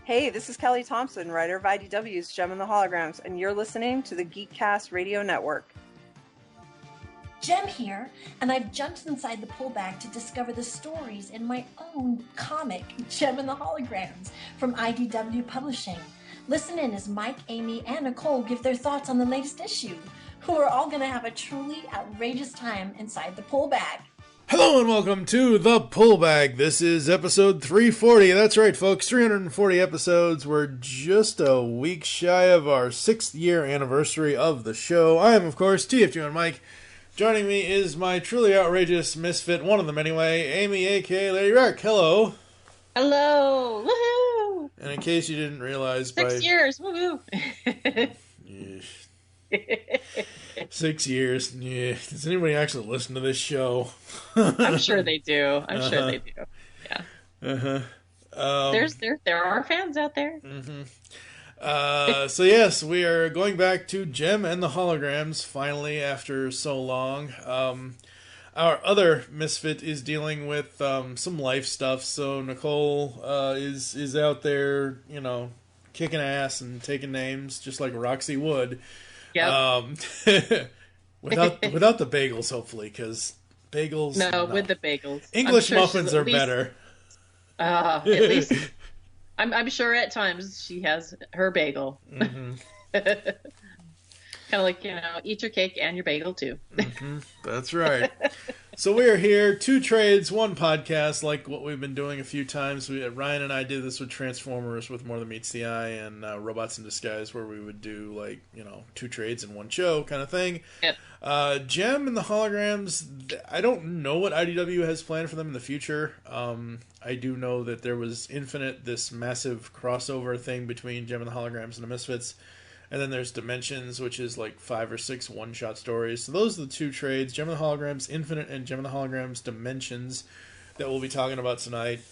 Hey, this is Kelly Thompson, writer of IDW's Jem and the Holograms, and you're listening to the Geekcast Radio Network. Jem here, and I've jumped inside the pull bag to discover the stories in my own comic, Jem and the Holograms, from IDW Publishing. Listen in as Mike, Aimee, and Nicole give their thoughts on the latest issue, who are all going to have a truly outrageous time inside the pull bag. Hello and welcome to The Pull Bag. This is episode 340. That's right, folks. 340 episodes. We're just a week shy of our 6th year anniversary of the show. I am, of course, TFG and Mike. Joining me is my truly outrageous misfit, one of them anyway, Aimee, a.k.a. Lady Rack. Hello. Hello. Woohoo. And in case you didn't realize, 6 years. Woohoo. 6 years. Yeah. Does anybody actually listen to this show? I'm sure they do. Yeah. There are fans out there. So yes, we are going back to Jem and the Holograms finally after so long. Our other misfit is dealing with some life stuff. So Nicole is out there, kicking ass and taking names just like Roxy would. Yep. Without the bagels, hopefully, because bagels. No, with the bagels. English muffins are better. At least, I'm sure at times she has her bagel. Mm-hmm. Kind of like, eat your cake and your bagel too. Mm-hmm. That's right. So we are here, 2 trades, 1 podcast, like what we've been doing a few times. Ryan and I did this with Transformers with More Than Meets the Eye and Robots in Disguise, where we would do 2 trades in 1 show kind of thing. Yep. Jem and the Holograms, I don't know what IDW has planned for them in the future. I do know that there was Infinite, this massive crossover thing between Jem and the Holograms and the Misfits. And then there's Dimensions, which is like 5 or 6 one-shot stories. So those are the 2 trades, Jem and the Holograms Infinite and Jem and the Holograms Dimensions, that we'll be talking about tonight.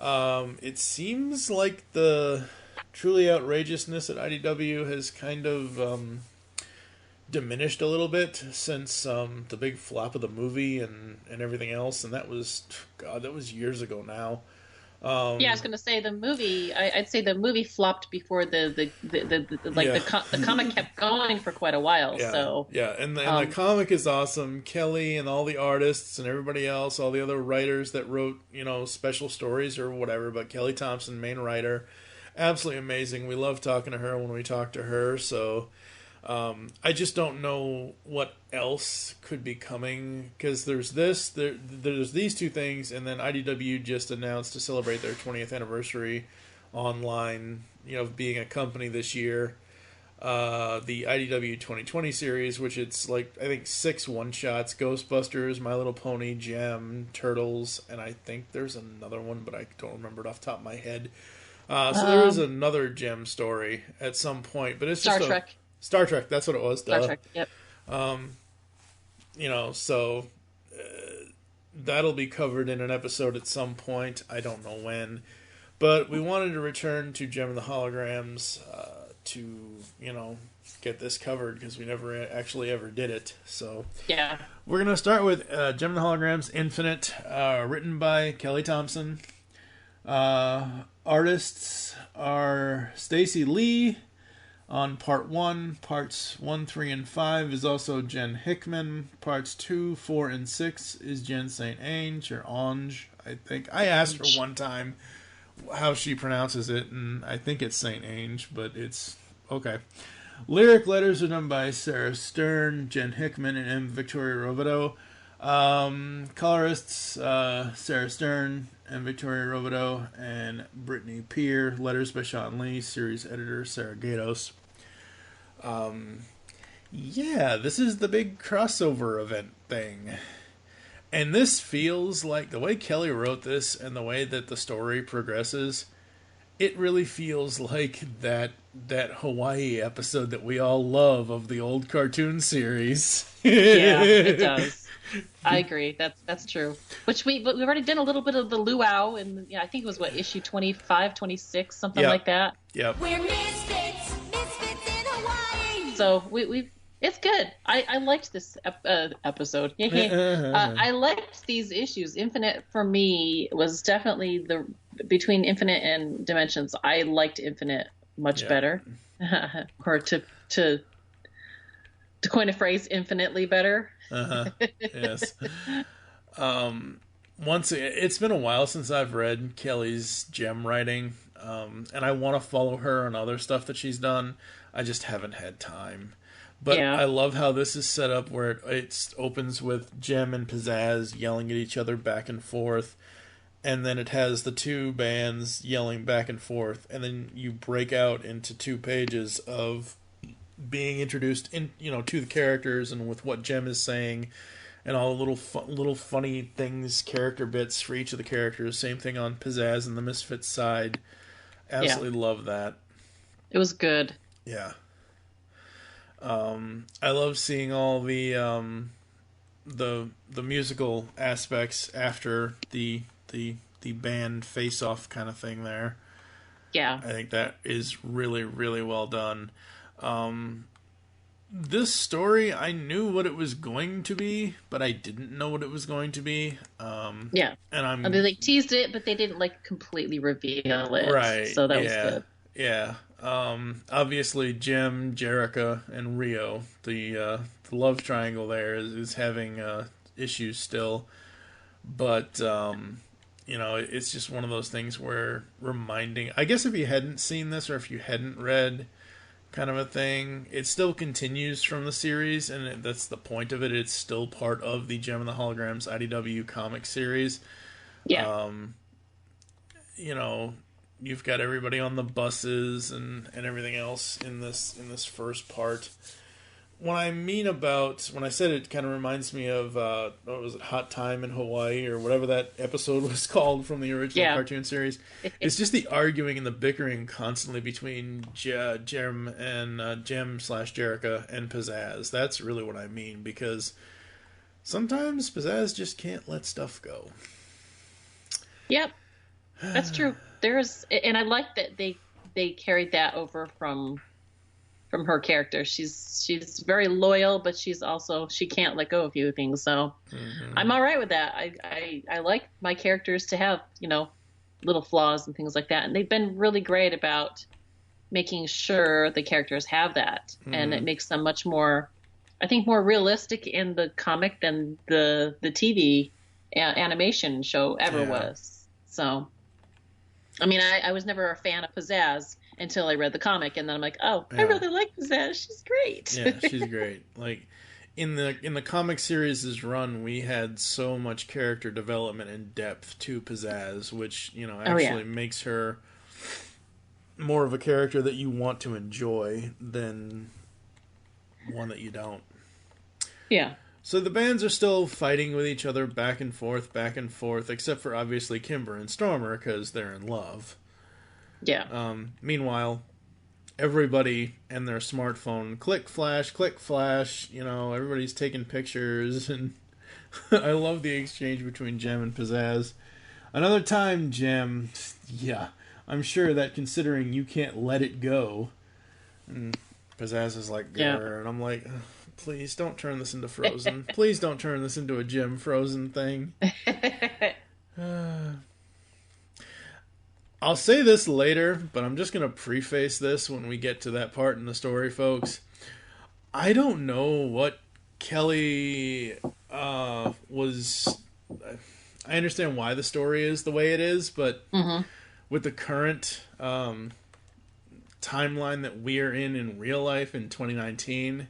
It seems like the truly outrageousness at IDW has kind of diminished a little bit since the big flop of the movie and everything else. And that was years ago now. Yeah, I was going to say the movie. I'd say the movie flopped before the comic kept going for quite a while. Yeah, so and the comic is awesome. Kelly and all the artists and everybody else, all the other writers that wrote special stories or whatever. But Kelly Thompson, main writer, absolutely amazing. We love talking to her when we talk to her. So I just don't know what else could be coming, because there's these 2 things, and then IDW just announced to celebrate their 20th anniversary online, being a company this year, the IDW 2020 series, which it's I think 6 one-shots, Ghostbusters, My Little Pony, Jem, Turtles, and I think there's another one, but I don't remember it off the top of my head. So there is another Jem story at some point, but it's Star just Trek. Star Trek, that's what it was. Star Trek, yep. So that'll be covered in an episode at some point. I don't know when. But we wanted to return to Jem and the Holograms to, get this covered, because we never actually ever did it. So yeah, we're going to start with Jem and the Holograms Infinite, written by Kelly Thompson. Artists are Stacy Lee. On part 1, parts 1, 3, and 5 is also Jen Hickman. Parts 2, 4, and 6 is Jen St. Ange, or Ange, I think. I asked her one time how she pronounces it, and I think it's St. Ange, but it's okay. Lyric letters are done by Sarah Stern, Jen Hickman, and M. Victoria Robideau. Colorists, Sarah Stern, M. Victoria Robideau, and Brittany Peer. Letters by Sean Lee. Series editor, Sarah Gatos. This is the big crossover event thing. And this feels like, the way Kelly wrote this and the way that the story progresses, it really feels like that Hawaii episode that we all love of the old cartoon series. Yeah, it does. I agree. That's true. Which we've already done a little bit of the luau, and I think it was issue 25, 26, something like that. Yep. We're misfits in Hawaii. So we've it's good. I liked this episode. I liked these issues. Infinite for me was definitely between Infinite and Dimensions, I liked Infinite much better, or to coin a phrase, infinitely better. Yes. It's been a while since I've read Kelly's Jem writing, and I want to follow her on other stuff that she's done. I just haven't had time. But I love how this is set up, where it opens with Jem and Pizzazz yelling at each other back and forth, and then it has the two bands yelling back and forth, and then you break out into 2 pages of being introduced to the characters and with what Jem is saying, and all the little funny things, character bits for each of the characters. Same thing on Pizzazz and the Misfits side. Absolutely love that. It was good. Yeah. I love seeing all the musical aspects after the band face-off kind of thing there. Yeah. I think that is really, really well done. This story, I knew what it was going to be, but I didn't know what it was going to be. And they teased it, but they didn't completely reveal it. Right. So that was good. Yeah. Obviously, Jem, Jerica, and Rio, the love triangle there is having issues still. But, it's just one of those things where I guess if you hadn't seen this, or if you hadn't read kind of a thing, it still continues from the series, and that's the point of it. It's still part of the Jem and the Holograms IDW comic series. Yeah. You've got everybody on the buses and everything else in this first part. When I said it kind of reminds me of what was it, Hot Time in Hawaii, or whatever that episode was called from the original cartoon series. It's just the arguing and the bickering constantly between Jem and Jem/Jerica and Pizzazz. That's really what I mean, because sometimes Pizzazz just can't let stuff go. Yep, that's true. And I like that they carried that over from her character. She's very loyal, but she can't let go of a few things. So I'm all right with that. I like my characters to have, little flaws and things like that. And they've been really great about making sure the characters have that. And it makes them much more, I think, more realistic in the comic than the TV animation show ever was. So, I mean, I was never a fan of Pizzazz until I read the comic, and then I'm like, oh, I really like Pizzazz. She's great. Yeah, she's great. In the comic series' run, we had so much character development and depth to Pizzazz, which actually makes her more of a character that you want to enjoy than one that you don't. Yeah. So the bands are still fighting with each other back and forth, except for obviously Kimber and Stormer, because they're in love. Yeah. Meanwhile, everybody and their smartphone, click flash, everybody's taking pictures, and I love the exchange between Jem and Pizzazz. Another time, Jem, I'm sure that considering you can't let it go, and Pizzazz is like, grr, and I'm like, please don't turn this into Frozen. Please don't turn this into a Jem Frozen thing. I'll say this later, but I'm just going to preface this when we get to that part in the story, folks. I don't know what Kelly was... I understand why the story is the way it is, but with the current timeline that we are in real life in 2019...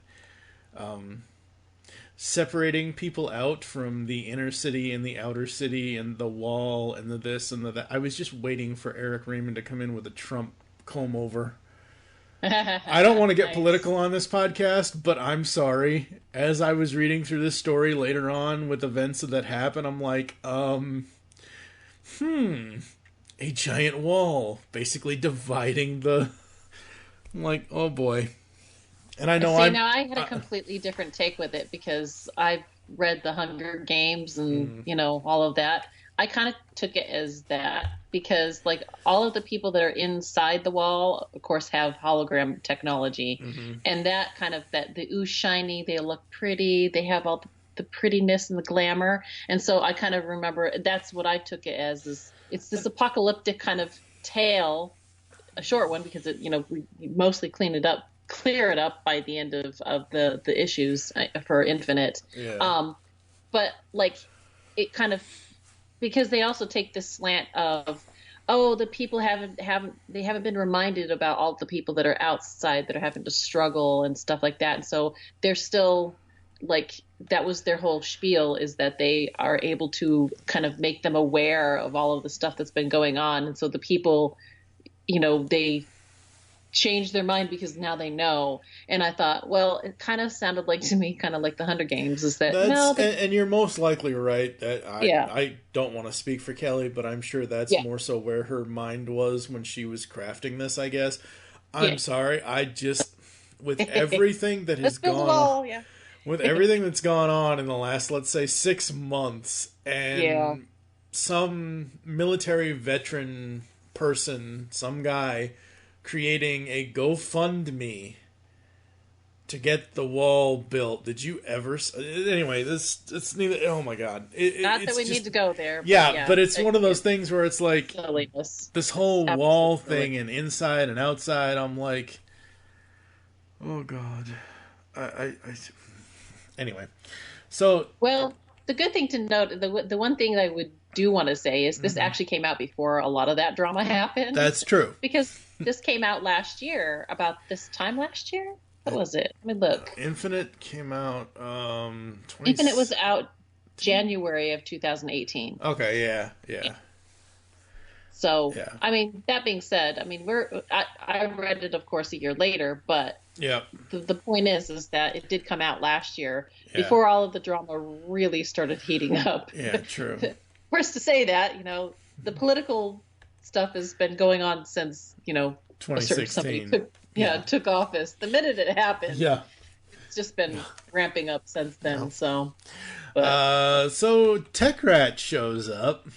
separating people out from the inner city and the outer city and the wall and the this and the that. I was just waiting for Eric Raymond to come in with a Trump comb over. I don't want to get political on this podcast, but I'm sorry. As I was reading through this story later on with events that happen, I'm like, a giant wall basically dividing the... I'm like, oh boy. And I know now I had a completely different take with it, because I've read the Hunger Games and all of that. I kind of took it as that, because all of the people that are inside the wall, of course, have hologram technology, and that kind of the ooh shiny, they look pretty, they have all the prettiness and the glamour, and so I kind of remember that's what I took it as it's this apocalyptic kind of tale, a short one because it, we mostly clear it up by the end of the issues for Infinite. Yeah. But like it kind of, because they also take this slant of, oh, the people haven't been reminded about all the people that are outside that are having to struggle and stuff like that. And so they're still like, that was their whole spiel, is that they are able to kind of make them aware of all of the stuff that's been going on. And so the people, they change their mind because now they know. And I thought, well, it kind of sounded like to me, kind of like the Hunger Games, is that and you're most likely right. That I don't want to speak for Kelly, but I'm sure that's more so where her mind was when she was crafting this, I guess. I'm sorry, I just, with everything that has gone on, with everything that's gone on in the last, let's say, 6 months, and some military veteran person, some guy, creating a GoFundMe to get the wall built. Did you ever? Anyway, it's neither. Oh my God! Not that we need to go there. But it's one of those things where it's like silliness. This whole wall thing and inside and outside. I'm like, oh God, I anyway. So well, the good thing to note, the one thing that I do want to say is this actually came out before a lot of that drama happened. That's true. Because this came out last year, about this time last year. What was it? Let me look. Infinite came out. Infinite was out January of 2018. Okay, yeah. So, I mean, that being said, I mean, I read it, of course, a year later, but the point is that it did come out last year before all of the drama really started heating up. Yeah, true. First to say that, the political stuff has been going on since, 2016. Took office. The minute it happened, it's just been ramping up since then. So Tech Rat shows up,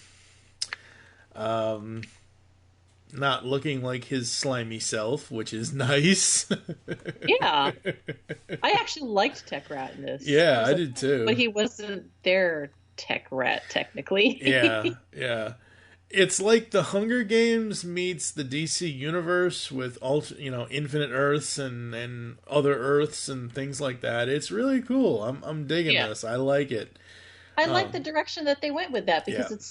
not looking like his slimy self, which is nice. Yeah, I actually liked Tech Rat in this. Yeah, I did too. But he wasn't their Tech Rat technically. Yeah. It's like the Hunger Games meets the DC universe with infinite Earths and other Earths and things like that. It's really cool. I'm digging this. I like it. I like the direction that they went with that because it's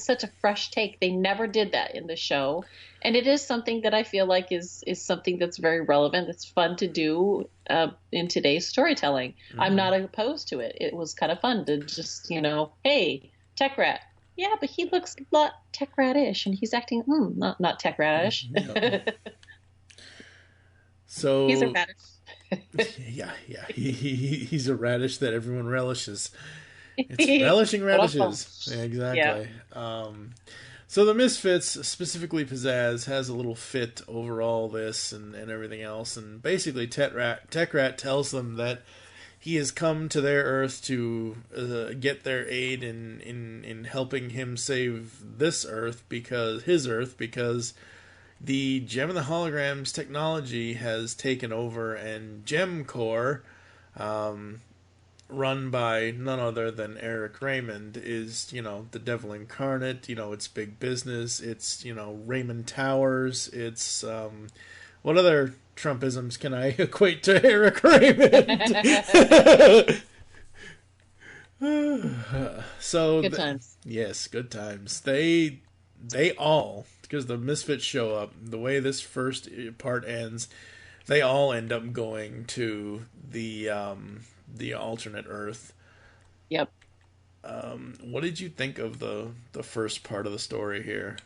such a fresh take. They never did that in the show, and it is something that I feel like is something that's very relevant. It's fun to do in today's storytelling. I'm not opposed to it. It was kind of fun to just hey, Tech Rat. Yeah, but he looks a lot Tech Rat-ish, and he's acting not Tech Rat-ish. No. So he's a radish. yeah. He's a radish that everyone relishes. It's relishing radishes. Yeah, exactly. Yeah. So the Misfits, specifically Pizzazz, has a little fit over all this and everything else, and basically Tech Rat tells them that he has come to their Earth to get their aid in helping him save this Earth because the Gem and the Holograms technology has taken over, and Gem Corps, run by none other than Eric Raymond, is the devil incarnate. It's big business. It's Raymond Towers. It's what other Trumpisms can I equate to Eric Raymond? So good times. Yes, good times. They all, because the Misfits show up, the way this first part ends, they all end up going to the alternate Earth. Yep. What did you think of the first part of the story here?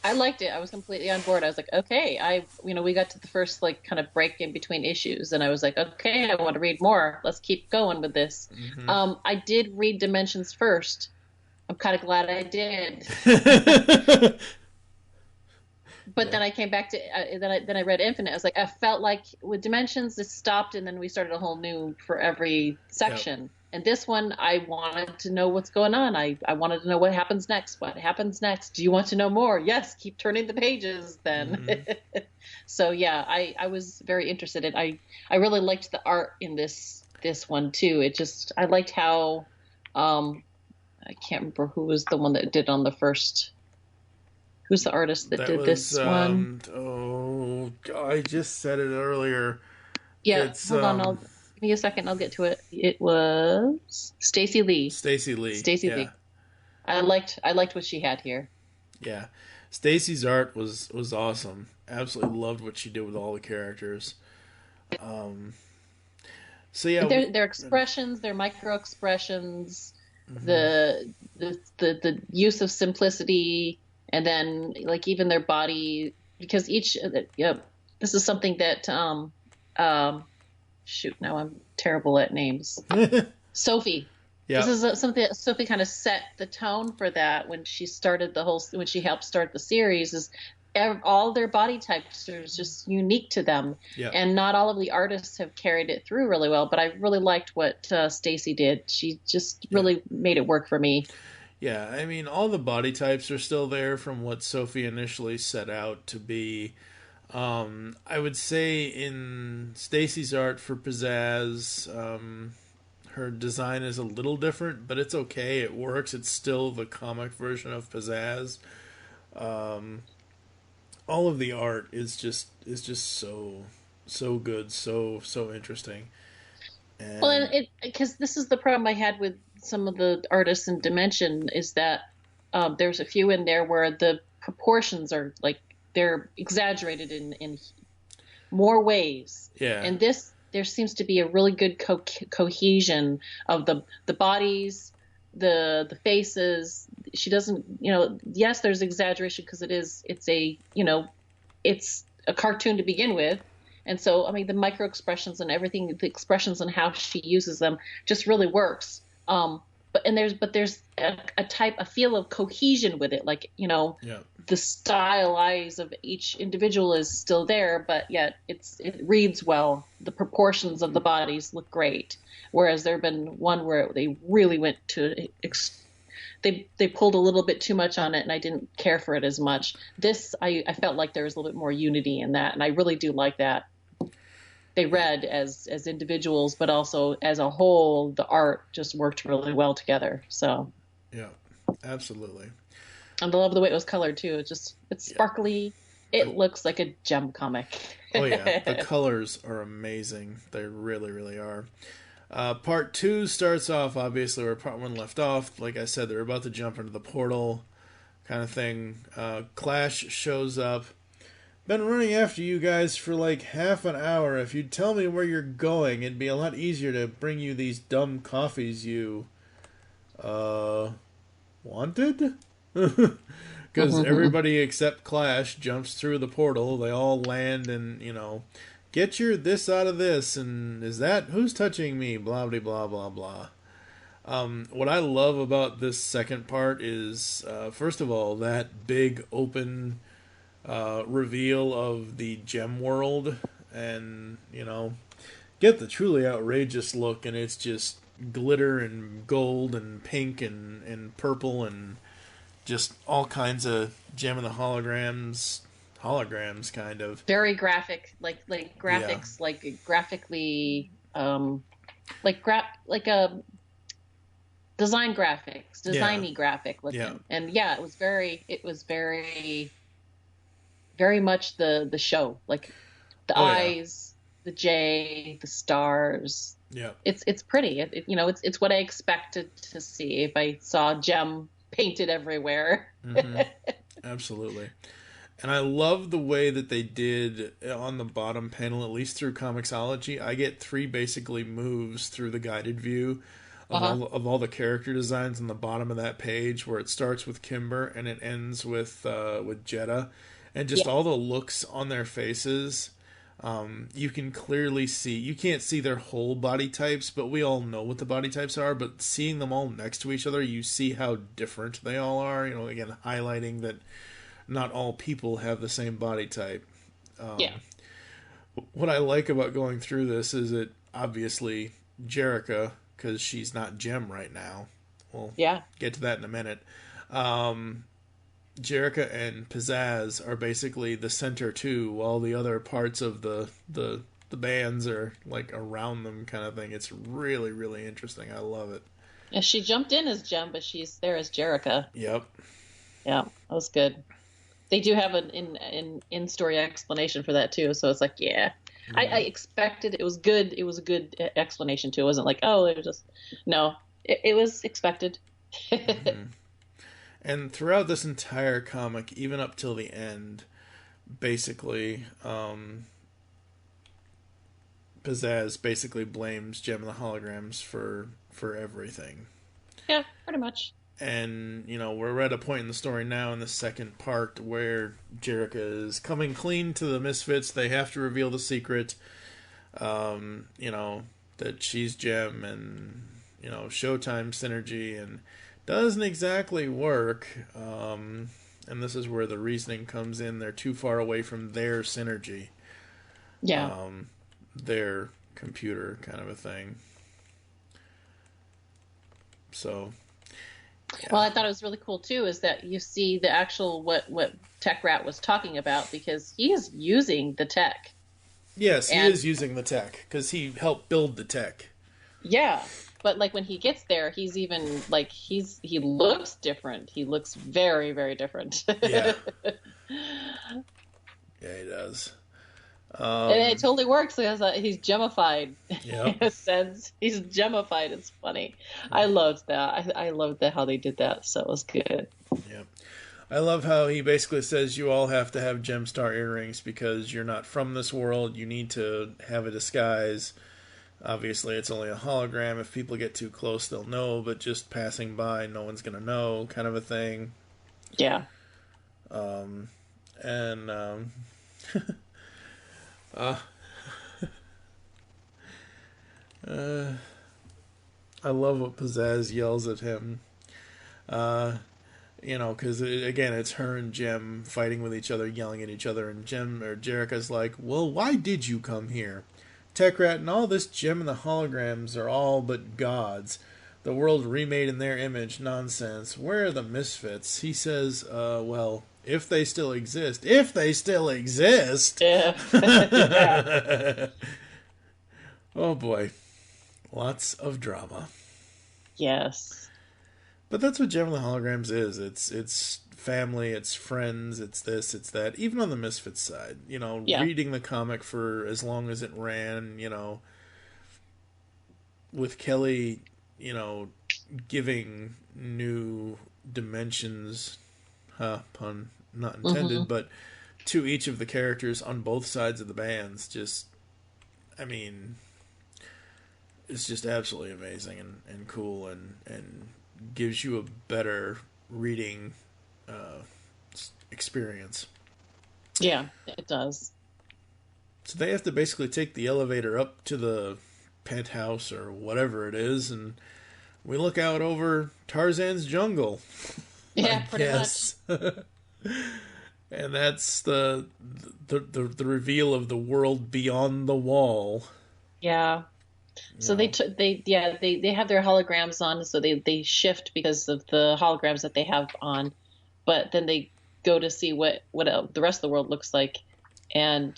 I liked it. I was completely on board. I was like, okay, we got to the first kind of break in between issues, and I was like, okay, I want to read more. Let's keep going with this. Mm-hmm. I did read Dimensions first. I'm kind of glad I did. But then I came back to then I read Infinite. I was like, I felt like with Dimensions, it stopped, and then we started a whole new for every section. Yep. And this one, I wanted to know what's going on. I wanted to know what happens next. What happens next? Do you want to know more? Yes, keep turning the pages then. Mm-hmm. So yeah, I was very interested in. I really liked the art in this one too. I liked how I can't remember who was the one that did on the first Who's the artist that did this one? Oh, I just said it earlier. Yeah, It's hold on. Give me a second. I'll get to it. It was Stacey Lee. Stacey Lee. Stacey Lee. I liked what she had here. Yeah, Stacey's art was awesome. Absolutely loved what she did with all the characters. So yeah, their expressions, their micro expressions, the use of simplicity, and then like even their body, because each this is something that shoot, now I'm terrible at names. Sophie. Yeah. This is something that Sophie kind of set the tone for that when she started when she helped start the series. Is all their body types are just unique to them, and not all of the artists have carried it through really well. But I really liked what Stacey did. She just really made it work for me. Yeah, I mean, all the body types are still there from what Sophie initially set out to be. I would say in Stacey's art for Pizzazz, her design is a little different, but it's okay. It works. It's still the comic version of Pizzazz. All of the art is just so good, so interesting. And because this is the problem I had with some of the artists in Dimension is that there's a few in there where the proportions are like they're exaggerated in more ways. Yeah. And there seems to be a really good cohesion of the bodies, the faces. She doesn't, yes, there's exaggeration because it's a cartoon to begin with. And so, I mean, the micro expressions and everything, the expressions and how she uses them just really works. But there's a feel of cohesion with it. Like, the stylized of each individual is still there, but yet it reads well. The proportions of the bodies look great. Whereas there have been one where they really went to they pulled a little bit too much on it, and I didn't care for it as much. This I felt like there was a little bit more unity in that, and I really do like that. They read as individuals, but also as a whole, the art just worked really well together. So yeah, absolutely. And I love the way it was colored too. It's sparkly. It looks like a Jem comic. Oh yeah, the colors are amazing. They really, really are. Part 2 starts off obviously where part 1 left off. Like I said, they're about to jump into the portal kind of thing. Clash shows up. Been running after you guys for like half an hour. If you'd tell me where you're going, it'd be a lot easier to bring you these dumb coffees you wanted. Because everybody except Clash jumps through the portal. They all land and, get your this out of this, and is that, who's touching me, blah, blah, blah, blah, blah. What I love about this second part is, first of all, that big open reveal of the Jem world, and, get the truly outrageous look, and it's just glitter and gold and pink and purple and just all kinds of Jem and the holograms kind of very graphic, like graphics, like graphically, like a design graphics, designy graphic looking. And it was very very much the show, like the eyes, the J, the stars. Yeah, it's pretty. It's what I expected to see if I saw Jem painted everywhere. Absolutely. And I love the way that they did on the bottom panel, at least through Comixology. I get 3 basically moves through the guided view of all the character designs on the bottom of that page, where it starts with Kimber and it ends with Jeddah, and just all the looks on their faces. You can clearly see, you can't see their whole body types, but we all know what the body types are. But seeing them all next to each other, you see how different they all are. Again, highlighting that not all people have the same body type. What I like about going through this is that obviously Jerrica, because she's not Jem right now. We'll get to that in a minute. Jerrica and Pizzazz are basically the center too, while the other parts of the bands are like around them, kind of thing. It's really, really interesting. I love it. Yeah, she jumped in as Jem, but she's there as Jerrica. Yep. Yeah, that was good. They do have an in story explanation for that too. So it's like, yeah, I expected it was good. It was a good explanation too. It wasn't like, oh, it was just no. It was expected. And throughout this entire comic, even up till the end, basically, Pizzazz basically blames Jem and the Holograms for everything. Yeah, pretty much. And, you know, we're at a point in the story now in the second part where Jerrica is coming clean to the Misfits. They have to reveal the secret, you know, that she's Jem and, you know, Showtime synergy, and doesn't exactly work. And this is where the reasoning comes in. They're too far away from their synergy. Yeah. Their computer kind of a thing. So... yeah. Well, I thought it was really cool too, is that you see the actual what Tech Rat was talking about, because he is using the tech. Yes, he is using the tech because he helped build the tech. Yeah, but like when he gets there, he's even like he looks different. He looks very, very different. Yeah, yeah, he does. And it totally works because he's gemified. Yep. In a sense, he's gemified. It's funny. I loved that. I loved that how they did that. So it was good. Yep. I love how he basically says you all have to have Gemstar earrings because you're not from this world. You need to have a disguise. Obviously, it's only a hologram. If people get too close, they'll know. But just passing by, no one's gonna know, kind of a thing. Yeah. I love what Pizzazz yells at him. You know, because again, it's her and Jem fighting with each other, yelling at each other, and Jerrica's like, "Well, why did you come here? Tech Rat and all this Jem and the Holograms are all but gods. The world remade in their image, nonsense. Where are the Misfits?" He says, well, if they still exist. If they still exist! Yeah. Yeah. Oh boy. Lots of drama. Yes. But that's what Jem and the Holograms is. It's family, it's friends, it's this, it's that. Even on the Misfits side, you know, reading the comic for as long as it ran, you know, with Kelly, you know, giving new dimensions, pun not intended, but to each of the characters on both sides of the bands, just, I mean, it's just absolutely amazing and cool and gives you a better reading experience. Yeah, it does. So they have to basically take the elevator up to the penthouse or whatever it is, and we look out over Tarzan's jungle. Yeah, pretty much. And that's the reveal of the world beyond the wall. Yeah. So they have their holograms on, so they shift because of the holograms that they have on, but then they go to see what the rest of the world looks like, and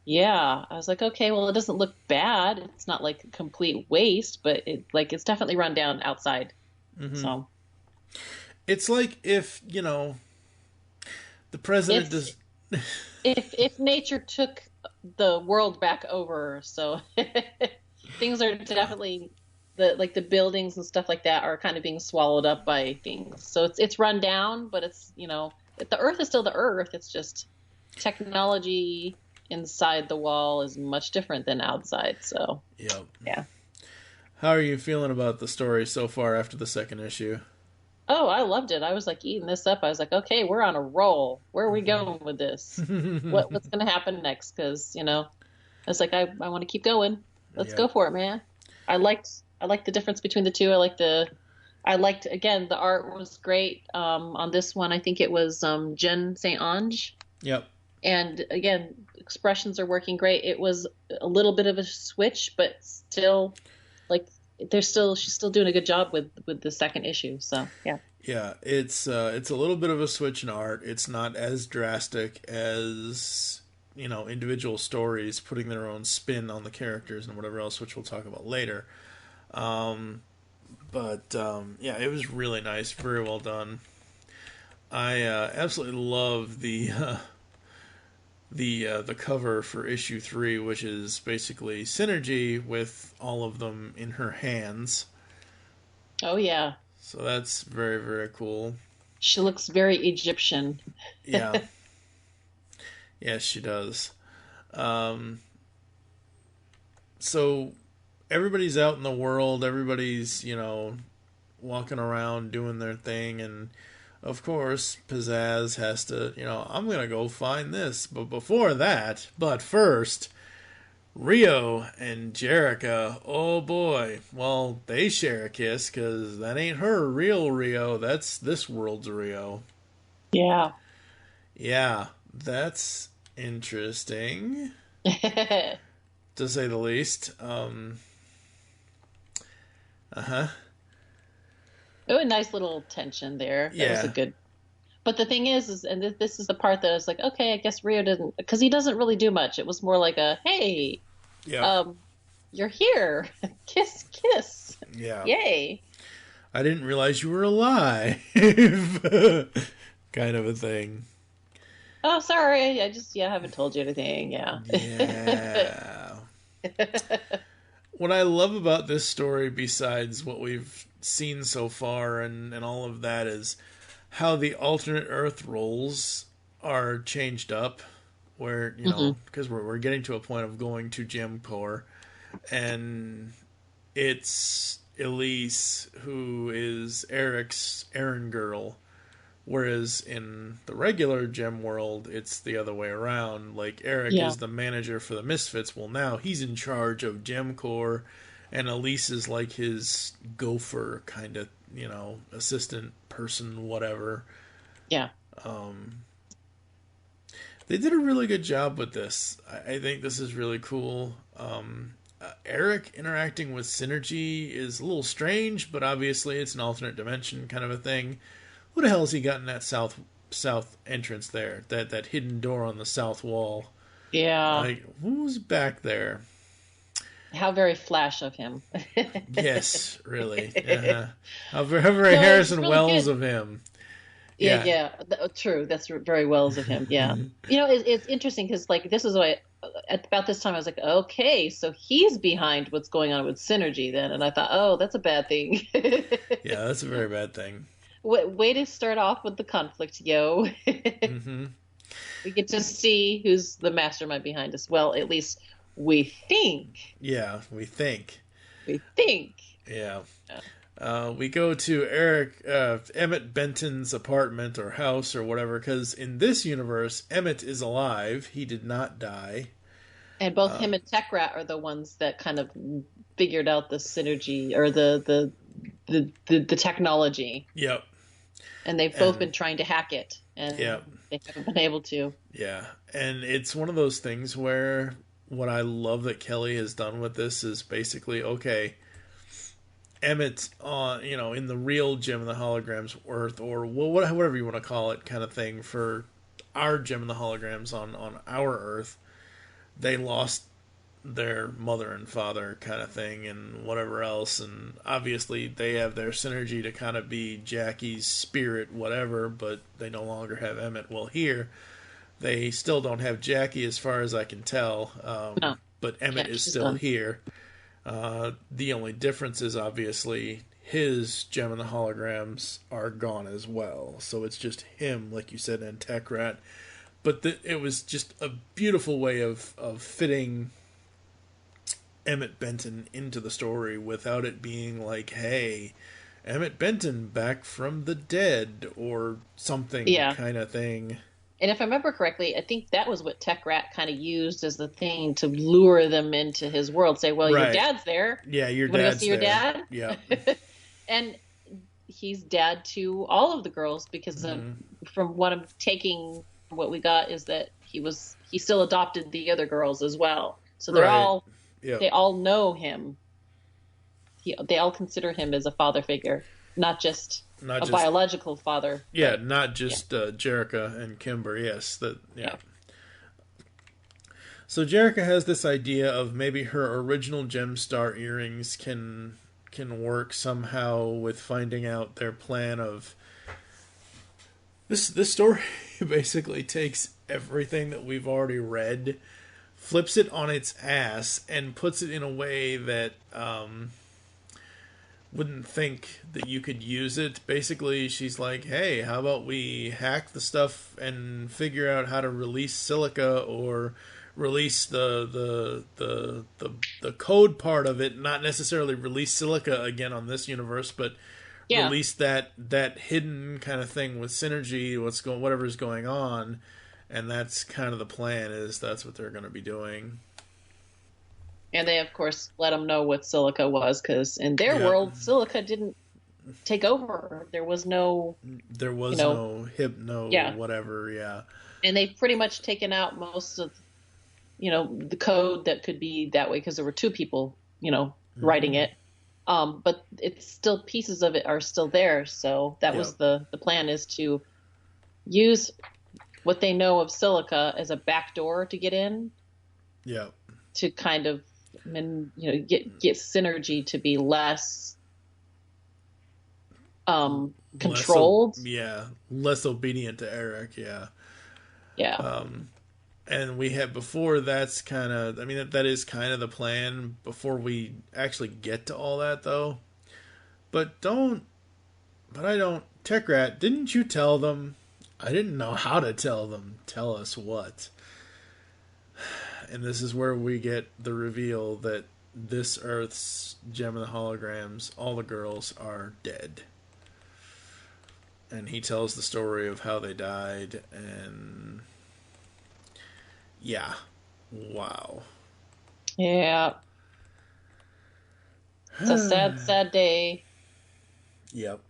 yeah, I was like, okay, well, it doesn't look bad. It's not like a complete waste, but it's definitely run down outside. Mm-hmm. So it's like if, you know, the president does. if nature took the world back over, so things are definitely the buildings and stuff like that are kind of being swallowed up by things. So it's run down, but it's, you know, the Earth is still the Earth. It's just technology inside the wall is much different than outside. So yeah. How are you feeling about the story so far after the second issue? Oh, I loved it. I was like eating this up. I was like, okay, we're on a roll. Where are we going with this? What's going to happen next? Because, you know, I was like, I want to keep going. Let's go for it, man. I liked the difference between the two. I liked again, the art was great. On this one, I think it was Jen St. Ange. Yep. And again, expressions are working great. It was a little bit of a switch, but still, like, she's still doing a good job with the second issue. So yeah. Yeah, it's a little bit of a switch in art. It's not as drastic as, you know, individual stories putting their own spin on the characters and whatever else, which we'll talk about later. But yeah, it was really nice, very well done. I absolutely love the cover for issue 3, which is basically Synergy with all of them in her hands. Oh yeah, So that's very, very cool. she looks very Egyptian. Yeah. Yes, she does. Um, so everybody's out in the world. Everybody's, walking around doing their thing. And of course, Pizzazz has to, I'm going to go find this. But first, Rio and Jerica, oh boy. Well, they share a kiss because that ain't her real Rio. That's this world's Rio. Yeah. Yeah, that's interesting, to say the least. Uh-huh. Oh, a nice little tension there. That was Yeah. a good. But the thing is and this is the part that I was like, okay, I guess Rio didn't, because he doesn't really do much. It was more like a, hey, Yeah. you're here, kiss, kiss, Yeah. yay. I didn't realize you were alive. Kind of a thing. Oh, sorry, I just haven't told you anything. Yeah. Yeah. What I love about this story, besides what we've seen so far and all of that, is how the alternate Earth roles are changed up. Where, because we're getting to a point of going to Gem Corps, and it's Elise who is Eric's errand girl. Whereas in the regular Gem world, it's the other way around. Like, Eric is the manager for the Misfits. Well, now he's in charge of Gem Corps, and Elise is like his gopher kind of, assistant person, whatever. Yeah. They did a really good job with this. I think this is really cool. Eric interacting with Synergy is a little strange, but obviously it's an alternate dimension kind of a thing. Who the hell has he got in that south entrance there? That hidden door on the south wall. Yeah. Like, who's back there? How very Flash of him. Yes, really. Uh-huh. How very Harrison really Wells good. of him. Yeah. True. That's very Wells of him. Yeah. It's interesting because, like, this is what at about this time I was like, okay, so he's behind what's going on with Synergy then, and I thought, oh, that's a bad thing. Yeah, that's a very bad thing. Way to start off with the conflict, yo. Mm-hmm. We get to see who's the mastermind behind us. Well, at least we think. Yeah, we think. Yeah. We go to Emmett Benton's apartment or house or whatever, because in this universe, Emmett is alive. He did not die. And both him and Tech Rat are the ones that kind of figured out the synergy or the technology. Yep. And they've both been trying to hack it, and they haven't been able to. Yeah, and it's one of those things where what I love that Kelly has done with this is basically, okay, Emmett in the real Gem and the Holograms Earth, or whatever you want to call it, kind of thing, for our Gem and the Holograms on our Earth, they lost their mother and father kind of thing and whatever else, and obviously they have their synergy to kind of be Jackie's spirit, whatever, but they no longer have Emmett. Well, here they still don't have Jackie as far as I can tell, No. but Emmett is still here. The only difference is obviously his Gem and the Holograms are gone as well, so it's just him, like you said, and Tech Rat. But it was just a beautiful way of fitting Emmett Benton into the story without it being like, hey, Emmett Benton back from the dead or something kind of thing. And if I remember correctly, I think that was what Tech Rat kind of used as the thing to lure them into his world. Say, well, your dad's there. Yeah, your dad's there. You want to go see your dad? Yeah. And he's dad to all of the girls because from what I'm taking, what we got is that he still adopted the other girls as well. So they're all they all know him. They all consider him as a father figure, not just a biological father. Yeah, not just Jerica and Kimber. Yes, So Jerica has this idea of maybe her original Gemstar earrings can work somehow with finding out their plan of This story basically takes everything that we've already read, flips it on its ass, and puts it in a way that wouldn't think that you could use it. Basically, she's like, hey, how about we hack the stuff and figure out how to release silica, or release the code part of it, not necessarily release silica again on this universe, but Yeah. release that hidden kind of thing with synergy, whatever's going on. And that's kind of the plan, is that's what they're going to be doing. And they, of course, let them know what silica was, because in their Yeah. world, silica didn't take over. There was no, no hypno, Yeah. whatever, yeah. and they've pretty much taken out most of, the code that could be that way, because there were two people, writing it. But it's still, pieces of it are still there. So that was the plan, is to use what they know of silica as a backdoor to get in. Yeah. To kind of, get synergy to be less controlled. Less obedient to Eric, yeah. Yeah. And we had before, that's kind of, that is kind of the plan before we actually get to all that, though. But I don't, Tech Rat, didn't you tell them? I didn't know how to tell them. Tell us what. And this is where we get the reveal that this Earth's Gem and the Holograms, all the girls are dead. And he tells the story of how they died, and yeah. Wow. Yeah. It's a sad, sad day. Yep.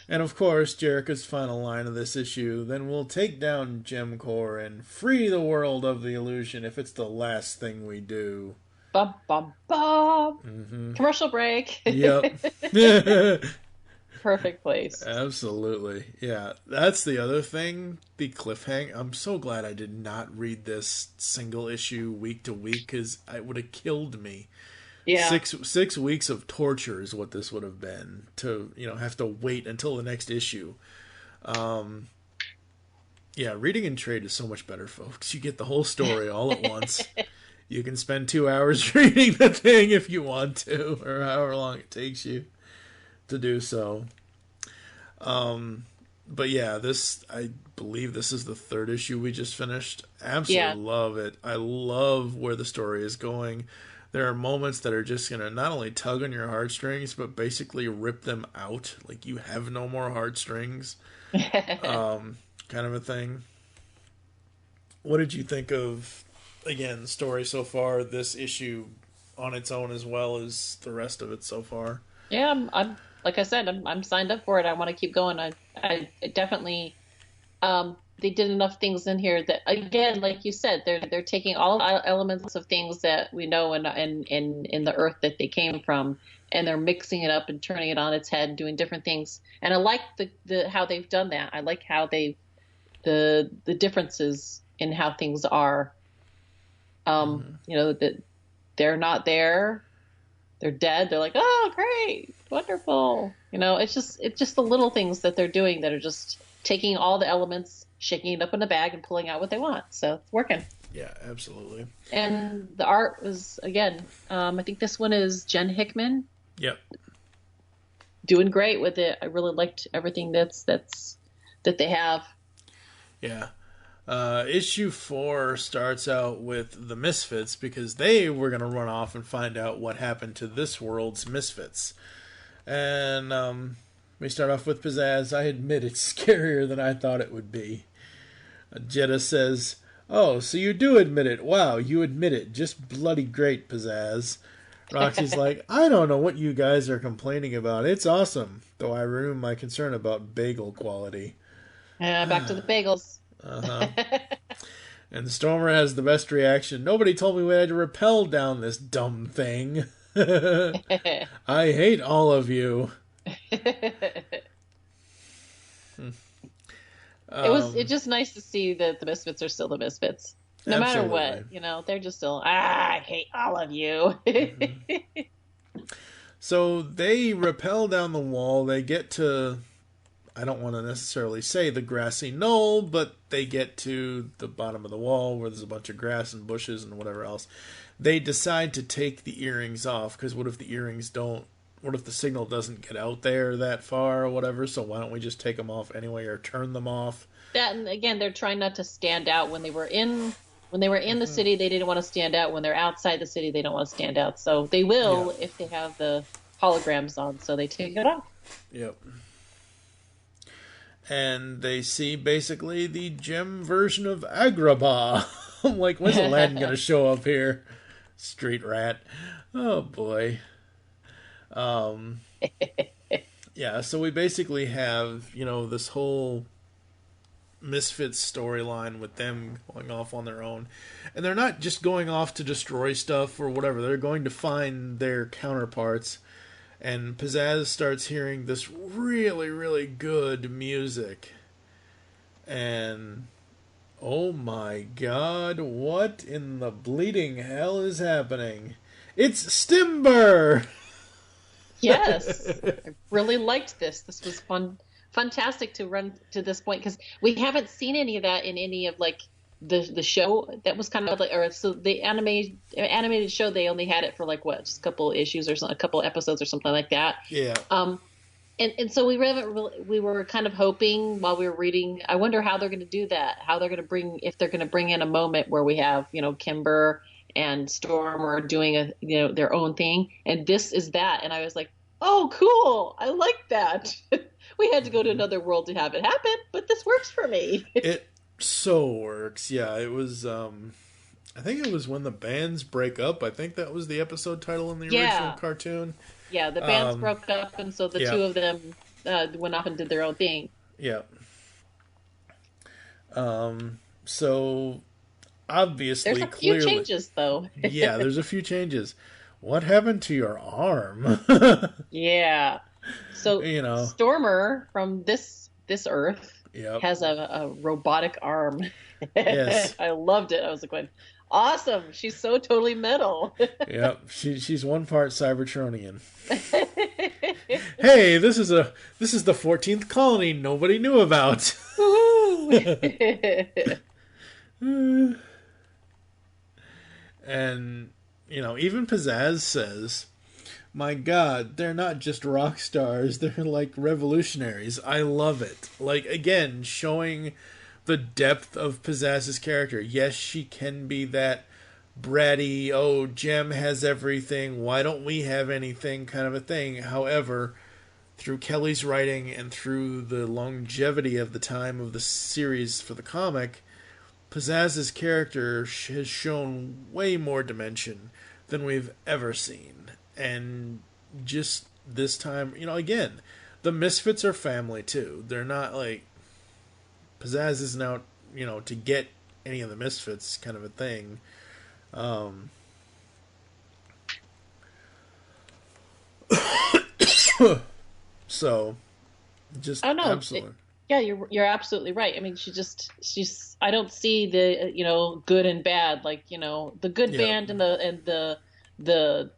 And of course, Jerica's final line of this issue, then we'll take down Gem Corps and free the world of the illusion if it's the last thing we do. Bum, bum, bum. Mm-hmm. Commercial break. Yep. Perfect place. Absolutely. Yeah. That's the other thing, the cliffhanger. I'm so glad I did not read this single issue week to week, because it would have killed me. Yeah. 6 weeks of torture is what this would have been, to have to wait until the next issue. Yeah, reading in trade is so much better, folks. You get the whole story all at once. You can spend 2 hours reading the thing if you want to, or however long it takes you to do so. But yeah, I believe this is the 3rd issue we just finished. Absolutely love it. I love where the story is going. There are moments that are just going to not only tug on your heartstrings, but basically rip them out. Like, you have no more heartstrings. Kind of a thing. What did you think of, again, the story so far, this issue on its own, as well as the rest of it so far? Yeah, I'm like I said, I'm signed up for it. I want to keep going. I definitely, they did enough things in here that, again, like you said, they're taking all elements of things that we know in the Earth that they came from, and they're mixing it up and turning it on its head, doing different things. And I like the how they've done that. I like how the differences in how things are. That they're not there, they're dead. They're like, oh, great, wonderful. It's just the little things that they're doing that are just taking all the elements, shaking it up in a bag, and pulling out what they want. So it's working. Yeah, absolutely. And the art was, again, I think this one is Jen Hickman. Yep. Doing great with it. I really liked everything that they have. Yeah. Issue 4 starts out with the Misfits, because they were going to run off and find out what happened to this world's Misfits. And we start off with Pizzazz. I admit it's scarier than I thought it would be. Jetta says, oh, so you do admit it. Wow, you admit it. Just bloody great, Pizzazz. Roxy's like, I don't know what you guys are complaining about. It's awesome. Though I remove my concern about bagel quality. Back to the bagels. Uh-huh. And Stormer has the best reaction. Nobody told me we had to rappel down this dumb thing. I hate all of you. It's just nice to see that the Misfits are still the Misfits. No matter what, they're just still, I hate all of you. So they rappel down the wall. They get to I don't want to necessarily say the grassy knoll, but they get to the bottom of the wall where there's a bunch of grass and bushes and whatever else. They decide to take the earrings off, because what if the earrings don't, what if the signal doesn't get out there that far or whatever, so why don't we just take them off anyway or turn them off? That, and again, they're trying not to stand out. When they were in the city, they didn't want to stand out. When they're outside the city, they don't want to stand out. So they will if they have the holograms on, so they take it off. Yep. And they see basically the Jem version of Agrabah. I'm like, when's Aladdin going to show up here? Street rat. Oh, boy. Yeah, so we basically have, this whole Misfits storyline with them going off on their own. And they're not just going off to destroy stuff or whatever. They're going to find their counterparts. And Pizzazz starts hearing this really, really good music. And, oh my god, what in the bleeding hell is happening? It's Stimber! Yes. I really liked this. This was fantastic to run to this point, because we haven't seen any of that in any of, like, the show. That was kind of like, or so the animated show, they only had it for like just a couple issues or a couple episodes or something like that. Yeah. And so we were kind of hoping while we were reading, I wonder how they're going to do that, how they're going to if they're going to bring in a moment where we have, Kimber and Storm are doing their own thing, and this is that. And I was like, oh, cool, I like that. We had to go to another world to have it happen, but this works for me. It so works. Yeah, it was I think it was When the Bands Break Up. I think that was the episode title in the original cartoon. Yeah, the bands broke up, and so the two of them went off and did their own thing. Yeah. So obviously, there's a few changes, though. Yeah, there's a few changes. What happened to your arm? Yeah. So Stormer from this Earth has a robotic arm. Yes. I loved it. I was like, awesome. She's so totally metal. Yep. She's one part Cybertronian. Hey, this is the 14th colony nobody knew about. And even Pizzazz says, my god, they're not just rock stars, they're like revolutionaries. I love it. Like, again, showing the depth of Pizzazz's character. Yes, she can be that bratty, oh, Jem has everything, why don't we have anything kind of a thing. However, through Kelly's writing and through the longevity of the time of the series for the comic, Pizzazz's character has shown way more dimension than we've ever seen. And just this time, again, the Misfits are family too. They're not like Pizzazz isn't out, to get any of the Misfits kind of a thing. So, just absolutely. Yeah, you're absolutely right. I mean, she's. I don't see the good and bad, like the good band and the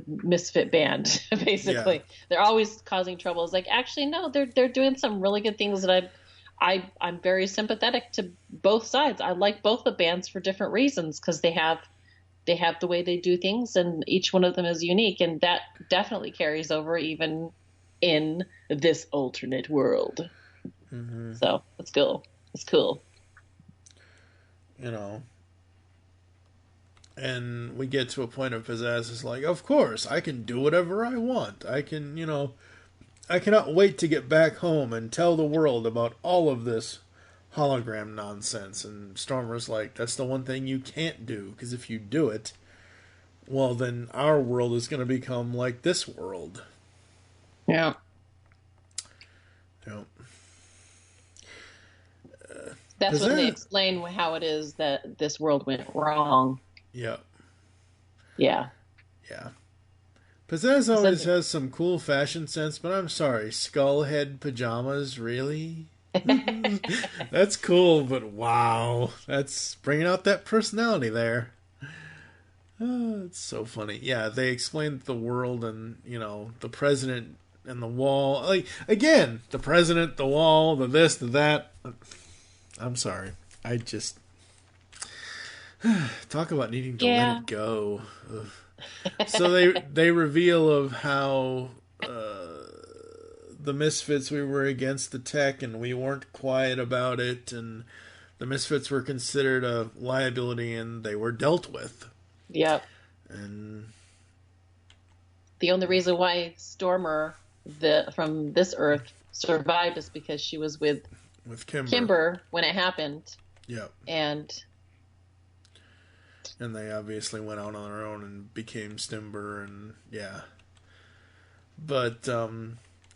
Misfit band. Basically, they're always causing trouble. It's like, actually, no, they're doing some really good things that I'm very sympathetic to both sides. I like both the bands for different reasons, because they have the way they do things, and each one of them is unique, and that definitely carries over even in this alternate world. Mm-hmm. So it's cool. It's cool. And we get to a point of Pizzazz is like, of course, I can do whatever I want. I can, I cannot wait to get back home and tell the world about all of this hologram nonsense. And Stormer's like, that's the one thing you can't do, because if you do it, well, then our world is going to become like this world. Yeah. Yep. That's when they explain how it is that this world went wrong. Yeah. Yeah. Yeah. Pizzazz always has some cool fashion sense, but I'm sorry, skullhead pajamas, really? That's cool, but wow. That's bringing out that personality there. Oh, it's so funny. Yeah, they explained the world, and, the president and the wall. Like, again, the president, the wall, the this, the that. I'm sorry. I just talk about needing to let it go. Ugh. So they reveal of how the Misfits, we were against the tech and we weren't quiet about it, and the Misfits were considered a liability and they were dealt with. Yep. And the only reason why Stormer from this Earth survived is because she was with Kimber when it happened. Yep. And they obviously went out on their own and became Stimber, and yeah. But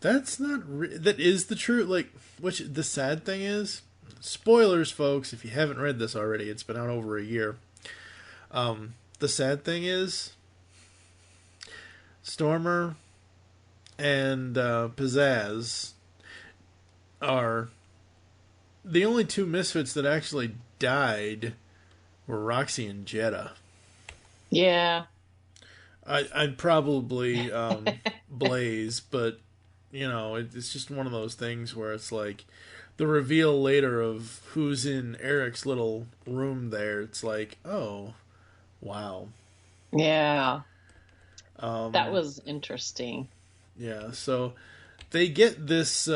that's not that is the truth. Like, which the sad thing is, spoilers, folks. If you haven't read this already, it's been out over a year. The sad thing is, Stormer and Pizzazz are the only two Misfits that actually died. Were Roxy and Jeddah. Yeah. I'd probably Blaze, but, you know, it's just one of those things where it's like the reveal later of who's in Eric's little room there. It's like, oh, wow. Yeah. That was interesting. Yeah, so they get this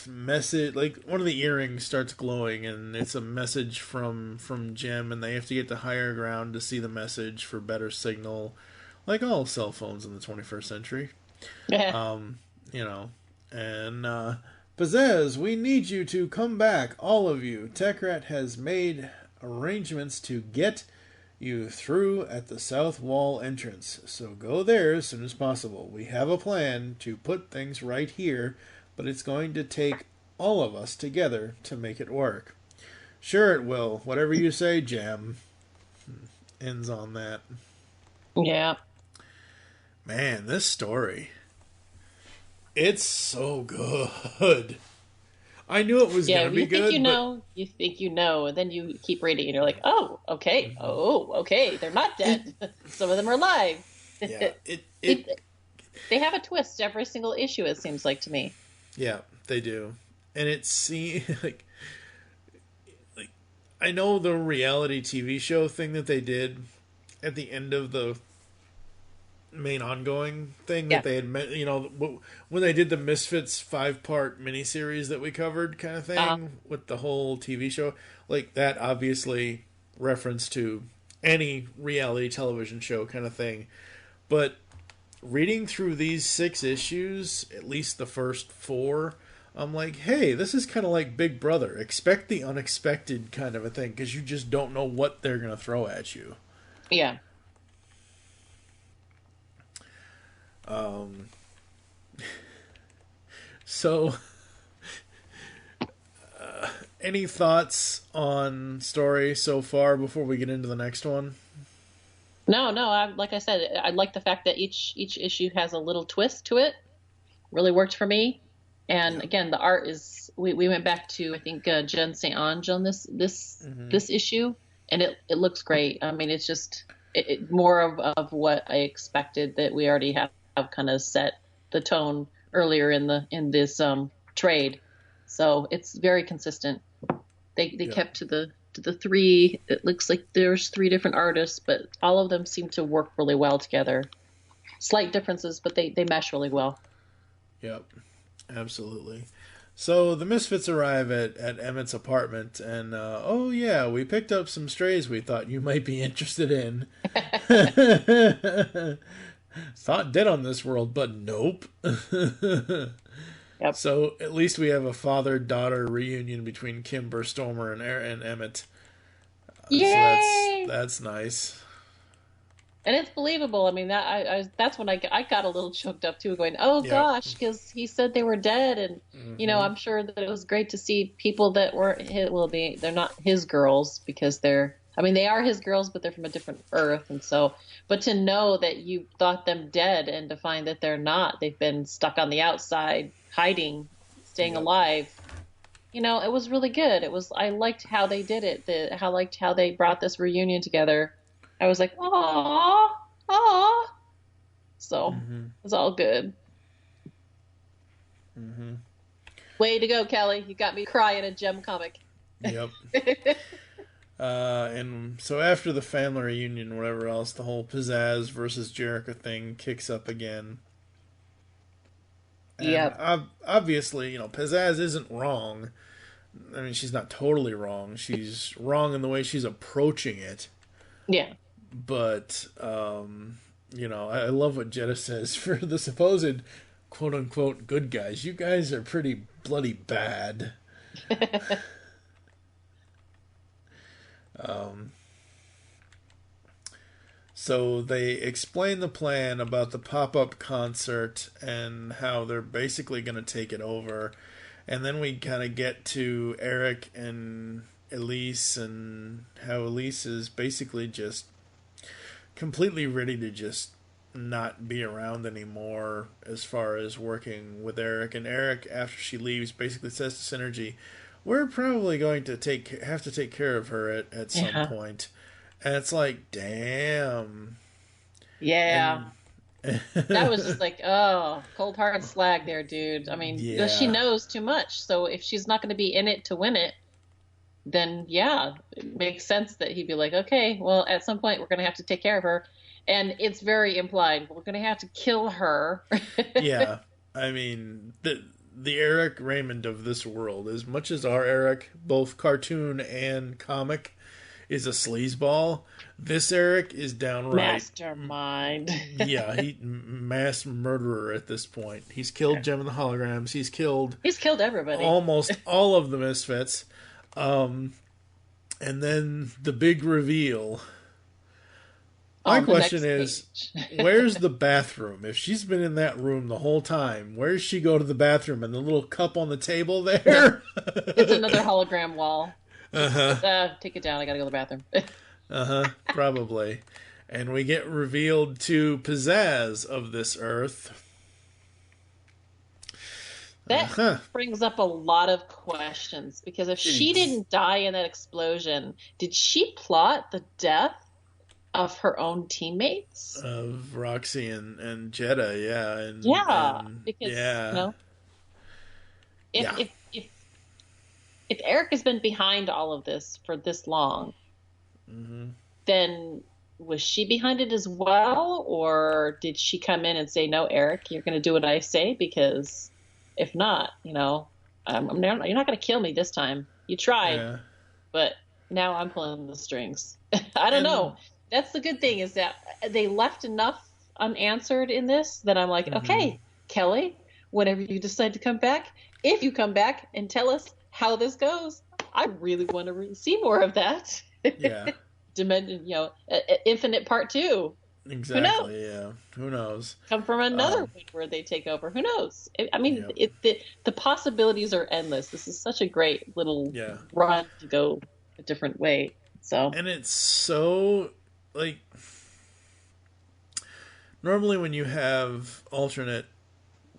message, like one of the earrings starts glowing and it's a message from Jem, and they have to get to higher ground to see the message for better signal, like all cell phones in the 21st century. Yeah. You know, and Pizzazz, we need you to come back, all of you. Techrat has made arrangements to get you through at the south wall entrance, so go there as soon as possible. We have a plan to put things right here, but it's going to take all of us together to make it work. Sure it will. Whatever you say, Jem. Ends on that. Yeah. Man, this story. It's so good. I knew it was going to be good. You think you know, and then you keep reading and you're like, oh, okay. Oh, okay. They're not dead. Some of them are alive. Yeah. They have a twist every single issue, it seems like to me. Yeah, they do. And it seems like I know the reality TV show thing that they did at the end of the main ongoing thing that they had met, you know, when they did the Misfits 5-part miniseries that we covered kind of thing with the whole TV show, like that obviously reference to any reality television show kind of thing. But reading through these 6 issues, at least the first 4, I'm like, hey, this is kind of like Big Brother. Expect the unexpected kind of a thing, because you just don't know what they're going to throw at you. Yeah. So, any thoughts on story so far before we get into the next one? No. Like I said, I like the fact that each issue has a little twist to it. Really worked for me. And again, the art is. We went back to, I think, Jen St. Ange on this issue, and it looks great. I mean, it's just more of what I expected, that we already have kind of set the tone earlier in this trade. So it's very consistent. They kept to the 3. It looks like there's 3 different artists, but all of them seem to work really well together. Slight differences, but they mesh really well. Yep, absolutely. So the Misfits arrive at Emmett's apartment, and oh yeah, we picked up some strays we thought you might be interested in. Thought dead on this world, but nope. Yep. So at least we have a father-daughter reunion between Kimber, Stormer, and Emmett. Yay! So that's nice. And it's believable. I mean, that's when I got a little choked up too, going, oh gosh, because he said they were dead, and you know, I'm sure that it was great to see people that weren't they're not his girls, because they are his girls, but they're from a different Earth, and so, but to know that you thought them dead and to find that they're not, they've been stuck on the outside, hiding, staying alive. You know, it was really good. I liked how they did it. I liked how they brought this reunion together. I was like, aww. So it was all good. Mm-hmm. Way to go, Kelly. You got me crying a Jem comic. Yep. And so after the family reunion, whatever else, the whole Pizzazz versus Jericho thing kicks up again. And Yep. obviously, Pizzazz isn't wrong. I mean, she's not totally wrong. She's wrong in the way she's approaching it. Yeah. But, I love what Jetta says for the supposed quote-unquote good guys. You guys are pretty bloody bad. So they explain the plan about the pop-up concert and how they're basically going to take it over. And then we kind of get to Eric and Elise and how Elise is basically just completely ready to just not be around anymore as far as working with Eric. And Eric, after she leaves, basically says to Synergy, we're probably going to have to take care of her at some point. And it's like, damn. Yeah. That was just like, oh, cold hard slag there, dude. I mean, she knows too much. So if she's not going to be in it to win it, then yeah, it makes sense that he'd be like, okay, well, at some point we're going to have to take care of her. And it's very implied. We're going to have to kill her. Yeah. I mean, the Eric Raymond of this world, as much as our Eric, both cartoon and comic, is a sleazeball, this Eric is downright mastermind. Yeah, he mass murderer at this point. He's killed Jem and the Holograms. He's killed everybody. Almost all of the Misfits. And then the big reveal. My question is, where's the bathroom? If she's been in that room the whole time, where does she go to the bathroom? And the little cup on the table there? It's another hologram wall. Uh-huh. Take it down. I gotta go to the bathroom. Uh-huh. Probably. And we get revealed to Pizzazz of this Earth. That brings up a lot of questions, because if she didn't die in that explosion, did she plot the death of her own teammates? Of Roxy and Jetta, yeah. Because if Eric has been behind all of this for this long, then was she behind it as well? Or did she come in and say, no, Eric, you're going to do what I say? Because if not, you're not going to kill me this time. You tried, but now I'm pulling the strings. I don't know. That's the good thing, is that they left enough unanswered in this that I'm like, okay, Kelly, whenever you decide to come back, if you come back and tell us how this goes, I really want to see more of that. Yeah. Dimension, Infinite Part 2. Exactly. Yeah. Who knows? Come from another one where they take over. Who knows? The possibilities are endless. This is such a great little run to go a different way. So, and it's so like, normally when you have alternate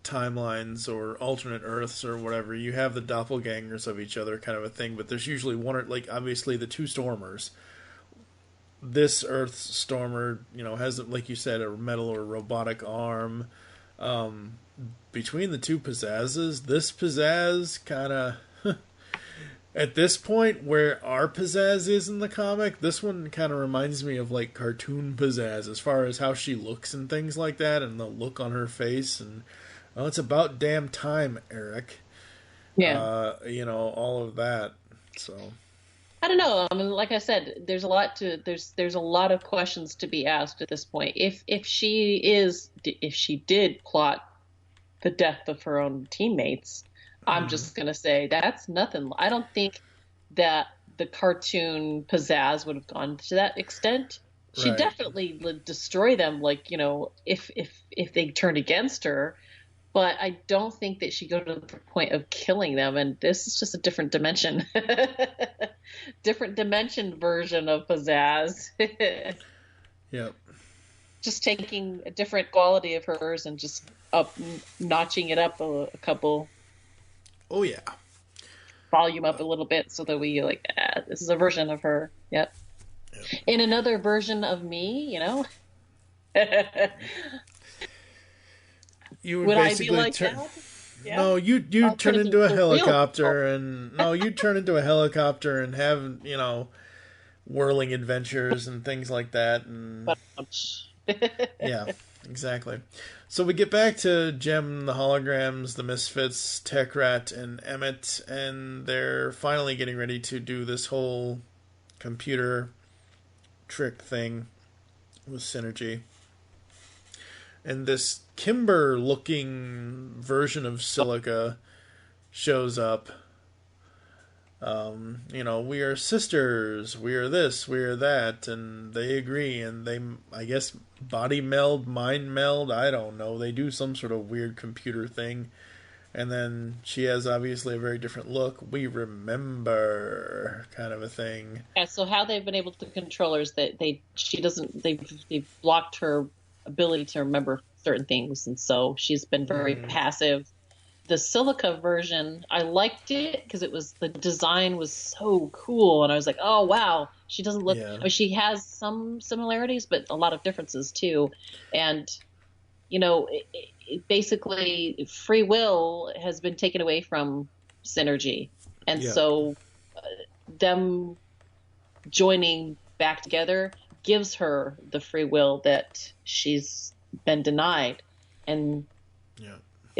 timelines or alternate Earths or whatever, you have the doppelgangers of each other kind of a thing, but there's usually one, or like obviously the two Stormers. This Earth's Stormer, has, like you said, a metal or robotic arm. Between the two Pizzazzes, this Pizzazz kind of, at this point where our Pizzazz is in the comic, this one kind of reminds me of like cartoon Pizzazz as far as how she looks and things like that, and the look on her face, and it's about damn time, Eric. Yeah. All of that. So I don't know. I mean, like I said, there's a lot of questions to be asked at this point. If she did plot the death of her own teammates, I'm just gonna say that's nothing. I don't think that the cartoon Pizzazz would have gone to that extent. She definitely would destroy them, like, if they turned against her. But I don't think that she'd go to the point of killing them. And this is just a different dimension. Different dimension version of Pizzazz. Yep. Just taking a different quality of hers and just notching it up a couple. Oh, yeah. Volume up a little bit so that we this is a version of her. Yep. In another version of me, You would basically I be like that? No, you turn into a helicopter, and no, you turn into a helicopter and have, whirling adventures and things like that, and yeah, exactly. So we get back to Jem, the Holograms, the Misfits, Tech Rat, and Emmett, and they're finally getting ready to do this whole computer trick thing with Synergy. And this Kimber-looking version of Silica shows up. We are sisters, we are this, we are that, and they agree, and they, I guess, body meld, mind meld, I don't know, they do some sort of weird computer thing, and then she has obviously a very different look, we remember, kind of a thing. Yeah, so how they've been able to control her is that they've blocked her ability to remember certain things, and so she's been very passive. The Silica version, I liked it because the design was so cool, and I was like, oh wow, she doesn't look. Yeah. I mean, she has some similarities, but a lot of differences too. And basically, free will has been taken away from Synergy, and so them joining back together gives her the free will that she's been denied, and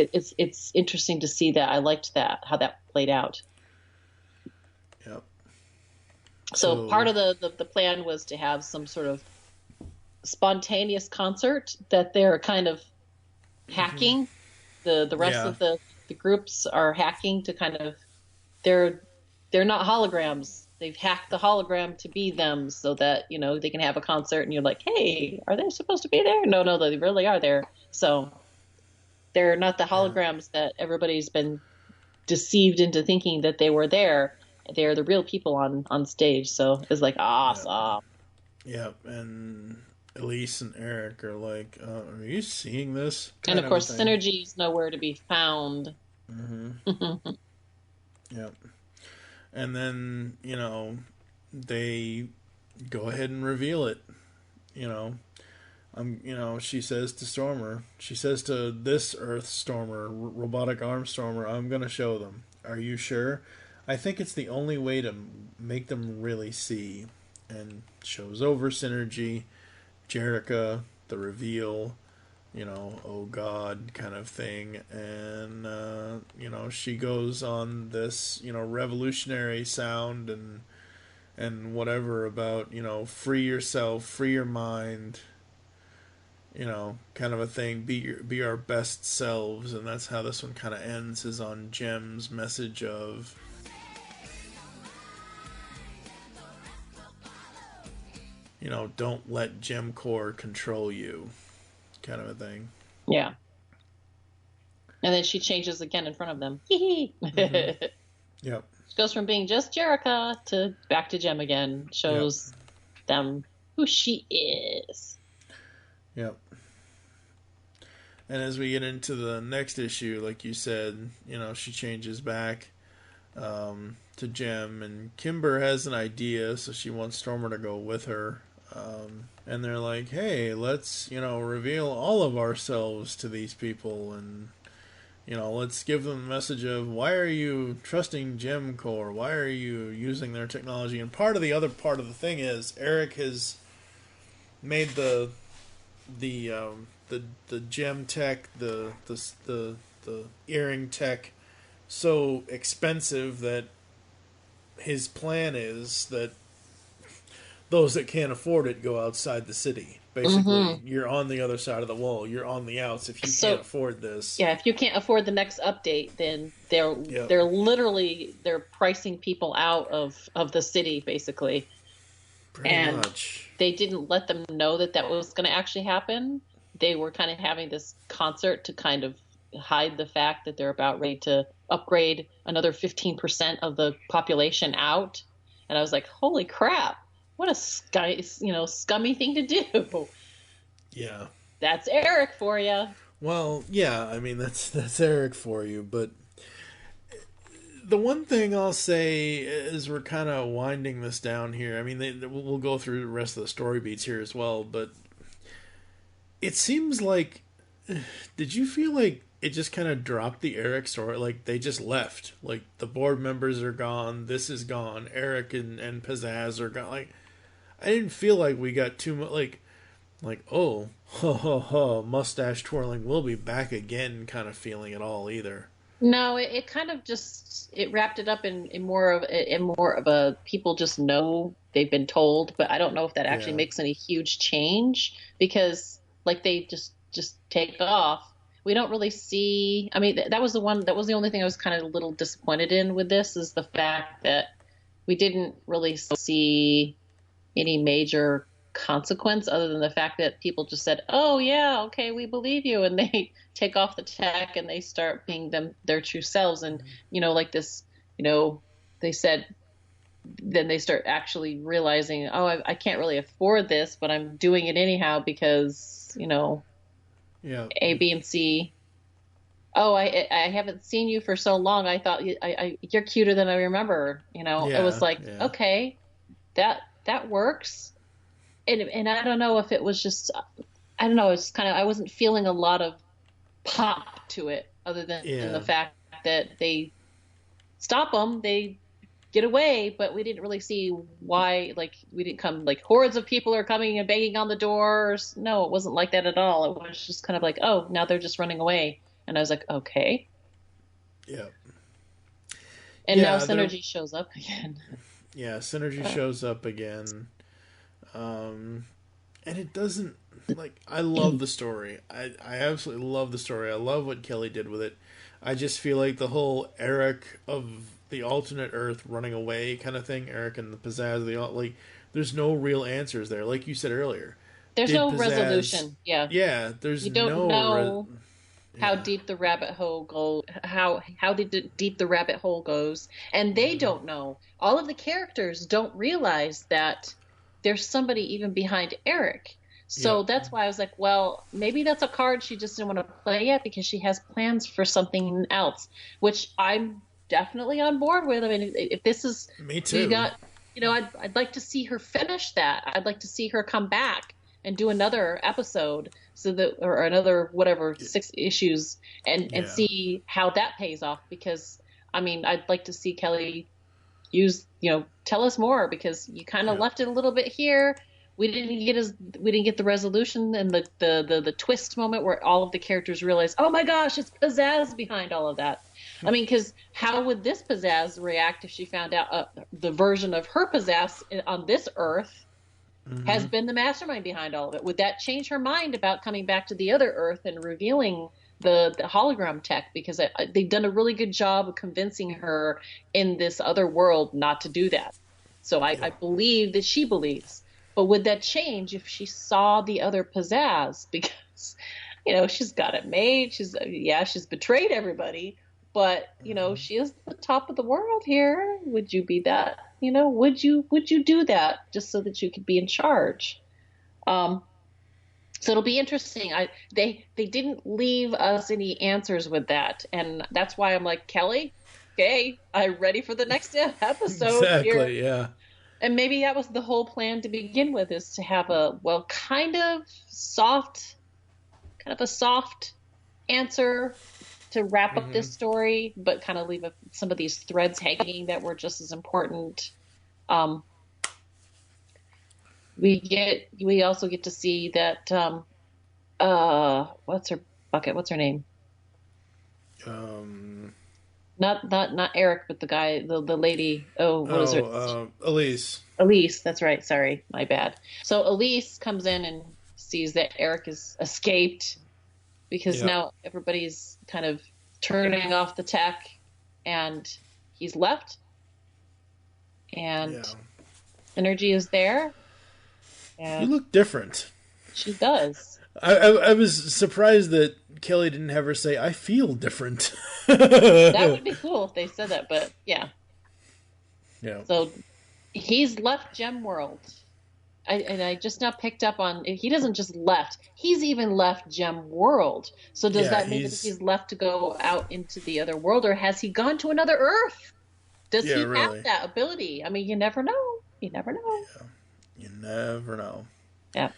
it's interesting to see that. I liked that, how that played out. Yep. So part of the plan was to have some sort of spontaneous concert that they're kind of hacking. The rest of the groups are hacking to kind of they're not holograms. They've hacked the hologram to be them so that, they can have a concert and you're like, hey, are they supposed to be there? No, they really are there. So they're not the holograms that everybody's been deceived into thinking that they were there. They're the real people on stage. So it's like, awesome. Yep. And Elise and Eric are like, are you seeing this? And of course, Synergy's nowhere to be found. Mm-hmm. Yep. And then, they go ahead and reveal it. She says to Stormer, she says to this Earth Stormer, robotic arm Stormer, I'm going to show them. Are you sure? I think it's the only way to make them really see. And shows over Synergy, Jerica, the reveal, oh God kind of thing. And, she goes on this, revolutionary sound and whatever about, free yourself, free your mind, kind of a thing, be our best selves. And that's how this one kind of ends, is on Jem's message of, don't let Gem Core control you, kind of a thing. Yeah. And then she changes again in front of them. Mm-hmm. Yep. She goes from being just Jerica to back to Gem again. Shows them who she is. Yep. And as we get into the next issue, like you said, she changes back to Gem, and Kimber has an idea, so she wants Stormer to go with her. And they're like, hey, let's, reveal all of ourselves to these people, and, let's give them the message of, why are you trusting Gem Core? Why are you using their technology? And the other part of the thing is, Eric has made the gem tech, the earring tech so expensive that his plan is that those that can't afford it go outside the city. Basically, you're on the other side of the wall. You're on the outs if you can't afford this. Yeah, if you can't afford the next update, then they're literally pricing people out of the city, basically. Pretty much. They didn't let them know that was going to actually happen. They were kind of having this concert to kind of hide the fact that they're about ready to upgrade another 15% of the population out. And I was like, holy crap. What a scummy thing to do. Yeah. That's Eric for you. Well, yeah, I mean, that's Eric for you, but the one thing I'll say is we're kind of winding this down here. I mean, we'll go through the rest of the story beats here as well, but it seems like, did you feel like it just kind of dropped the Eric story. Like, they just left. Like, the board members are gone. This is gone. Eric and Pizzazz are gone. Like, I didn't feel like we got too much, like, oh, ho, ho, ho, mustache twirling, we'll be back again kind of feeling at all either. No, it kind of just, it wrapped it up in more of a people just know they've been told, but I don't know if that actually makes any huge change, because like they just take off. We don't really see, I mean, that was the only thing I was kind of a little disappointed in with this, is the fact that we didn't really see any major consequence other than the fact that people just said, oh yeah, okay, we believe you, and they take off the tech and they start being their true selves. And like this, they said, then they start actually realizing, oh, I can't really afford this, but I'm doing it anyhow because A, B, and C. Oh, I haven't seen you for so long, I thought you're cuter than I remember. It was like, okay, that works. And I don't know if it was just, I don't know, it's kind of, I wasn't feeling a lot of pop to it, other than the fact that they stop them, they get away, but we didn't really see why, like, we didn't come, like, hordes of people are coming and banging on the doors. No, it wasn't like that at all. It was just kind of like, oh, now they're just running away. And I was like, okay. Yeah. And now Synergy shows up again. Yeah, Synergy shows up again. And it doesn't, like, I love the story. I absolutely love the story. I love what Kelly did with it. I just feel like the whole Eric of the alternate Earth running away kind of thing, Eric and the Pizzazz, like, there's no real answers there. Like you said earlier, there's no resolution. Yeah, there's you don't know how deep the rabbit hole goes, how deep the rabbit hole goes, and they don't know. All of the characters don't realize that there's somebody even behind Eric. So that's why I was like, well, maybe that's a card she just didn't want to play yet because she has plans for something else, which I'm definitely on board with. I mean, if this is, me too. I'd like to see her finish that. I'd like to see her come back and do another episode, or another whatever 6 issues, and see how that pays off. Because I mean, I'd like to see Kelly tell us more, because you kind of left it a little bit here. We didn't get the resolution and the twist moment where all of the characters realize, oh my gosh, it's Pizzazz behind all of that. I mean, because how would this Pizzazz react if she found out the version of her Pizzazz on this Earth has been the mastermind behind all of it? Would that change her mind about coming back to the other Earth and revealing the hologram tech? Because they've done a really good job of convincing her in this other world not to do that. So I believe that she believes. But would that change if she saw the other Pizzazz? Because, she's got it made. She's betrayed everybody. But, she is the top of the world here. Would you be that? Would you do that just so that you could be in charge? So it'll be interesting. They didn't leave us any answers with that. And that's why I'm like, Kelly, okay, I'm ready for the next episode. Exactly, here. Yeah. And maybe that was the whole plan to begin with, is to have kind of a soft answer to wrap up this story, but kind of leave some of these threads hanging that were just as important. We also get to see that, what's her name? Not Eric, but the guy, the lady. Oh, what is her? Elise. Elise, that's right. Sorry, my bad. So Elise comes in and sees that Eric has escaped, because now everybody's kind of turning off the tech, and he's left, and Energy is there. And you look different. She does. I was surprised that Kelly didn't have her say, I feel different. That would be cool if they said that, but yeah. So he's left Gem World. I just now picked up on, he doesn't just left, he's even left Gem World. So does that mean that he's left to go out into the other world, or has he gone to another Earth? Does he have that ability? I mean, you never know. You never know. You never know. Yeah.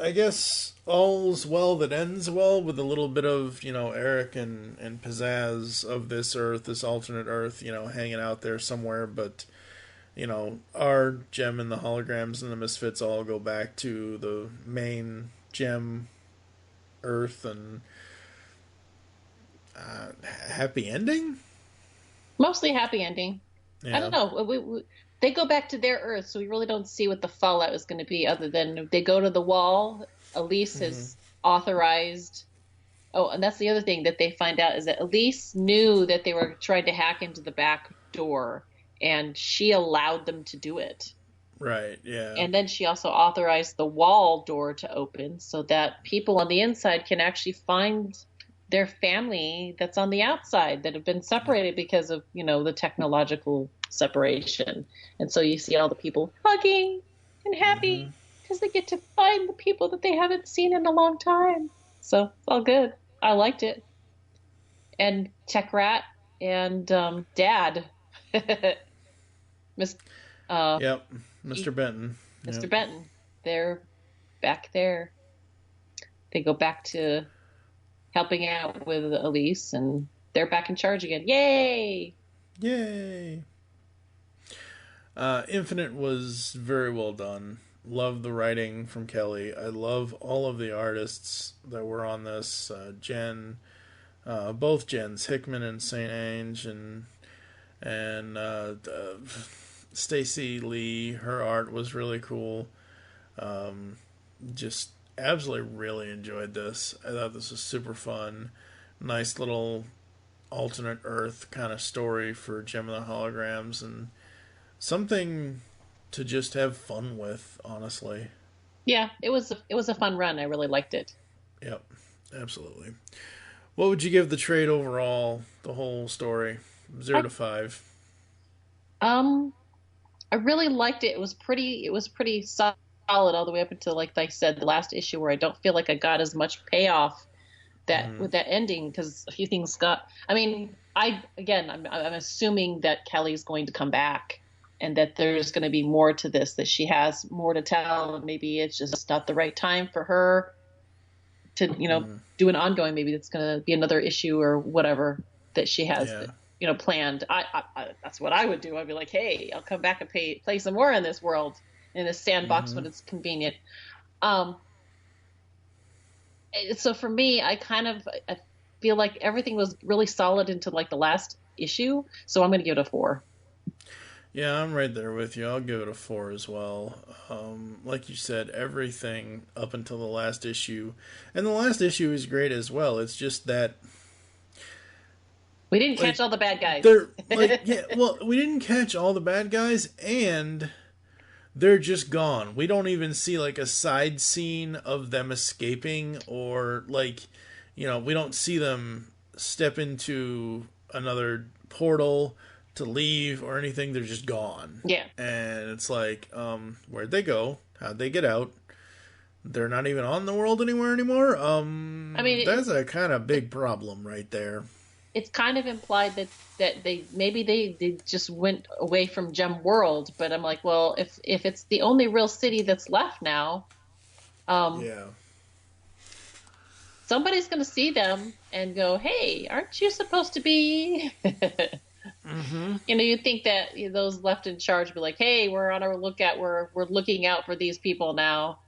I guess all's well that ends well, with a little bit of, Eric and pizzazz of this Earth, this alternate Earth, hanging out there somewhere. But, our Jem and the Holograms and the Misfits all go back to the main Jem Earth, and happy ending? Mostly happy ending. Yeah. I don't know. They go back to their Earth, so we really don't see what the fallout is going to be, other than they go to the wall. Elise has authorized. Oh, and that's the other thing that they find out, is that Elise knew that they were trying to hack into the back door, and she allowed them to do it. Right, yeah. And then she also authorized the wall door to open so that people on the inside can actually find their family that's on the outside, that have been separated because of, the technological separation. And so you see all the people hugging and happy because they get to find the people that they haven't seen in a long time. So it's all good. I liked it. And Tech Rat and Dad. Yep, Mr. Benton. Mr. Benton. They're back there. They go back to helping out with Elise, and they're back in charge again. Yay! Yay! Infinite was very well done. Love the writing from Kelly. I love all of the artists that were on this. Both Jens, Hickman and St. Ange, and Stacey Lee. Her art was really cool. Just absolutely really enjoyed this. I thought this was super fun. Nice little alternate Earth kind of story for Jem and the Holograms, and something to just have fun with, honestly. Yeah, it was a fun run. I really liked it. Yep, absolutely. What would you give the trade overall, the whole story? 0 to 5. I really liked it. It was pretty solid all the way up until, like I said, the last issue, where I don't feel like I got as much payoff with that ending, because a few things got. I mean, I'm assuming that Kelly's going to come back, and that there's going to be more to this, that she has more to tell, and maybe it's just not the right time for her to, do an ongoing. Maybe it's going to be another issue or whatever that she has, planned. I that's what I would do. I'd be like, hey, I'll come back and play some more in this world, in this sandbox when it's convenient. So for me, I feel like everything was really solid until like the last issue. So I'm going to give it a 4. Yeah, I'm right there with you. I'll give it a 4 as well. Like you said, everything up until the last issue. And the last issue is great as well. It's just that we didn't catch all the bad guys. We didn't catch all the bad guys, and they're just gone. We don't even see like a side scene of them escaping, or we don't see them step into another portal to leave or anything. They're just gone. Yeah. And it's like, where'd they go? How'd they get out? They're not even on the world anymore. That's a kind of big problem right there. It's kind of implied that they just went away from Gem World, but I'm like, well, if it's the only real city that's left now, somebody's going to see them and go, hey, aren't you supposed to be? You think that those left in charge be like, hey, we're on our lookout. We're looking out for these people now.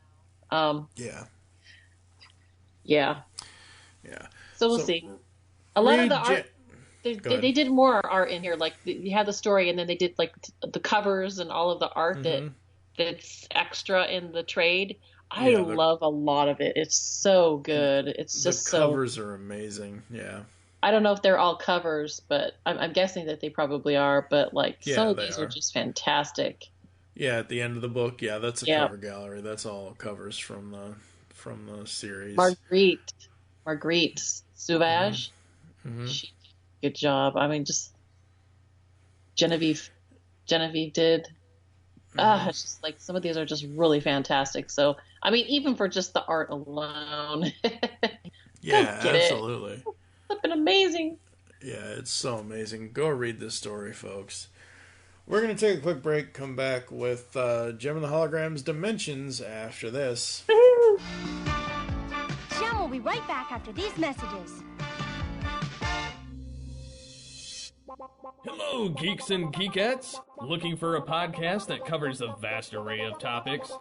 Yeah. So we'll see. A lot of the art, they did more art in here. Like you had the story, and then they did like the covers and all of the art that's extra in the trade. I love a lot of it. It's so good. It's just the covers are amazing. Yeah. I don't know if they're all covers, but I'm guessing that they probably are. But some of these are just fantastic. Yeah, at the end of the book, that's a cover gallery. That's all covers from the series. Marguerite Sauvage. Good job. I mean, just Genevieve did. It's just like some of these are just really fantastic. So, I mean, even for just the art alone. Yeah, absolutely. It's been amazing. Yeah, it's so amazing. Go read this story, folks. We're going to take a quick break, come back with Jem and the Holograms Dimensions after this. Woo-hoo! Jem will be right back after these messages. Hello, geeks and geekettes! Looking for a podcast that covers a vast array of topics?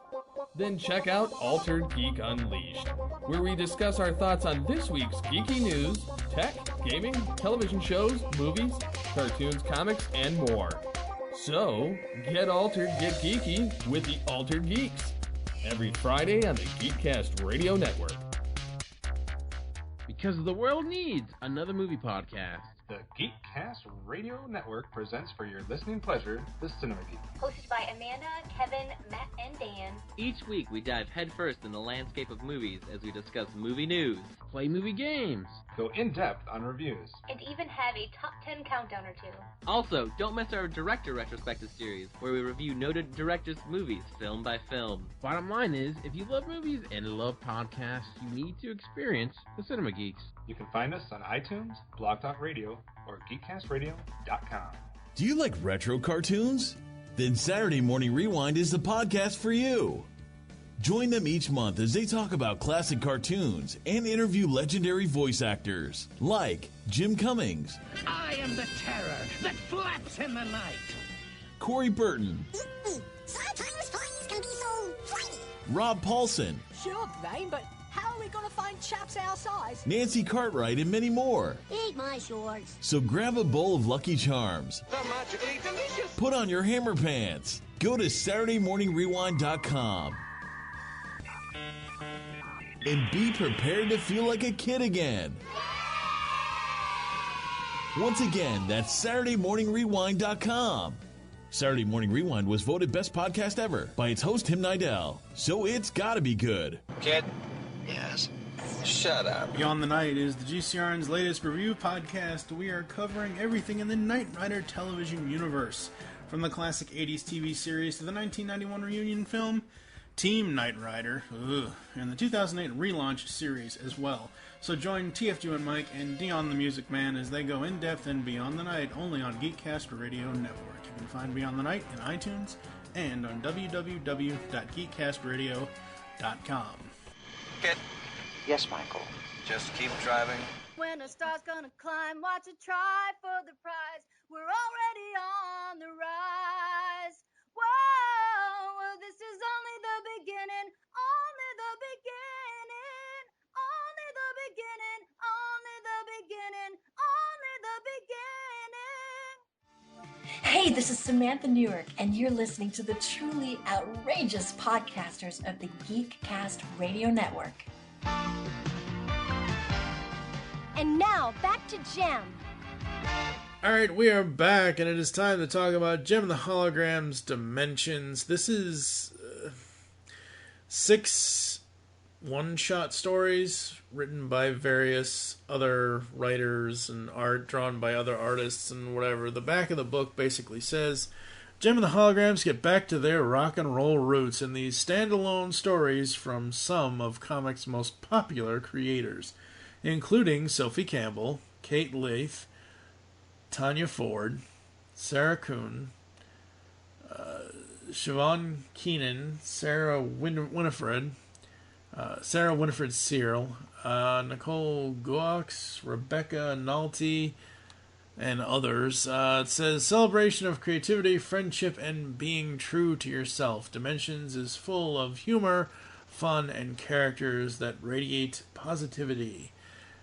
Then check out Altered Geek Unleashed, where we discuss our thoughts on this week's geeky news, tech, gaming, television shows, movies, cartoons, comics, and more. So, get altered, get geeky with the Altered Geeks, every Friday on the Geekcast Radio Network. Because the world needs another movie podcast. The Geekcast Radio Network presents for your listening pleasure the Cinema Geek. Hosted by Amanda, Kevin, Matt, and Dan. Each week we dive headfirst in the landscape of movies as we discuss movie news, play movie games, go in-depth on reviews, and even have a top 10 countdown or two. Also, don't miss our director retrospective series, where we review noted directors' movies film by film. Bottom line is, if you love movies and love podcasts, you need to experience the Cinema Geeks. You can find us on iTunes, Blog Talk Radio, or GeekCastRadio.com. Do you like retro cartoons? Then Saturday Morning Rewind is the podcast for you. Join them each month as they talk about classic cartoons and interview legendary voice actors like Jim Cummings. I am the terror that flaps in the night. Corey Burton. Sometimes toys can be so flighty. Rob Paulson. Sure, Blaine, but how are we going to find chaps our size? Nancy Cartwright and many more. Eat my shorts. So grab a bowl of Lucky Charms. They're magically delicious. Put on your hammer pants. Go to SaturdayMorningRewind.com. And be prepared to feel like a kid again. Once again, that's SaturdayMorningRewind.com. Saturday Morning Rewind was voted best podcast ever by its host, Tim Nidell. So it's gotta be good. Kid? Yes? Shut up. Beyond the Night is the GCRN's latest review podcast. We are covering everything in the Knight Rider television universe, from the classic 80s TV series to the 1991 reunion film, Team Knight Rider, and the 2008 relaunch series as well. So join TFG and Mike and Dion the Music Man as they go in-depth in Beyond the Night, only on Geekcast Radio Network. You can find Beyond the Night in iTunes and on www.geekcastradio.com. Kid? Yes, Michael. Just keep driving. When a star's gonna climb, watch it try for the prize. We're already on the rise. Whoa, this is only the beginning, only the beginning, only the beginning, only the beginning, only the beginning. Hey, this is Samantha Newark, and you're listening to the truly outrageous podcasters of the Geekcast Radio Network. And now, back to Jem. Alright, we are back, and it is time to talk about Jem and the Holograms Dimensions. This is 6 one-shot stories written by various other writers and art drawn by other artists and whatever. The back of the book basically says, Jem and the Holograms get back to their rock and roll roots in these standalone stories from some of comics' most popular creators, including Sophie Campbell, Kate Leith, Tanya Ford, Sarah Kuhn, Siobhan Keenan, Sarah Winifred Searle, Nicole Guaux, Rebecca Nalty, and others. It says, celebration of creativity, friendship, and being true to yourself. Dimensions is full of humor, fun, and characters that radiate positivity.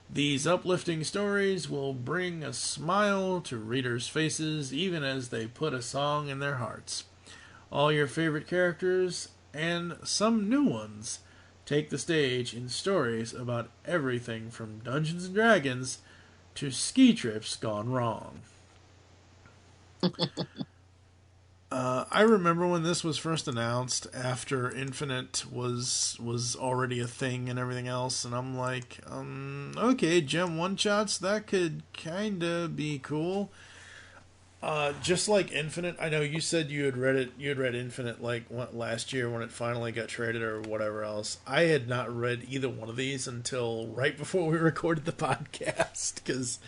These uplifting stories will bring a smile to readers' faces even as they put a song in their hearts. All your favorite characters, and some new ones, take the stage in stories about everything from Dungeons & Dragons to ski trips gone wrong. I remember when this was first announced after Infinite was already a thing and everything else, and I'm like, okay, Jem one-shots, that could kinda be cool. Just like Infinite, I know you said you had read Infinite like last year when it finally got traded or whatever else. I had not read either one of these until right before we recorded the podcast, because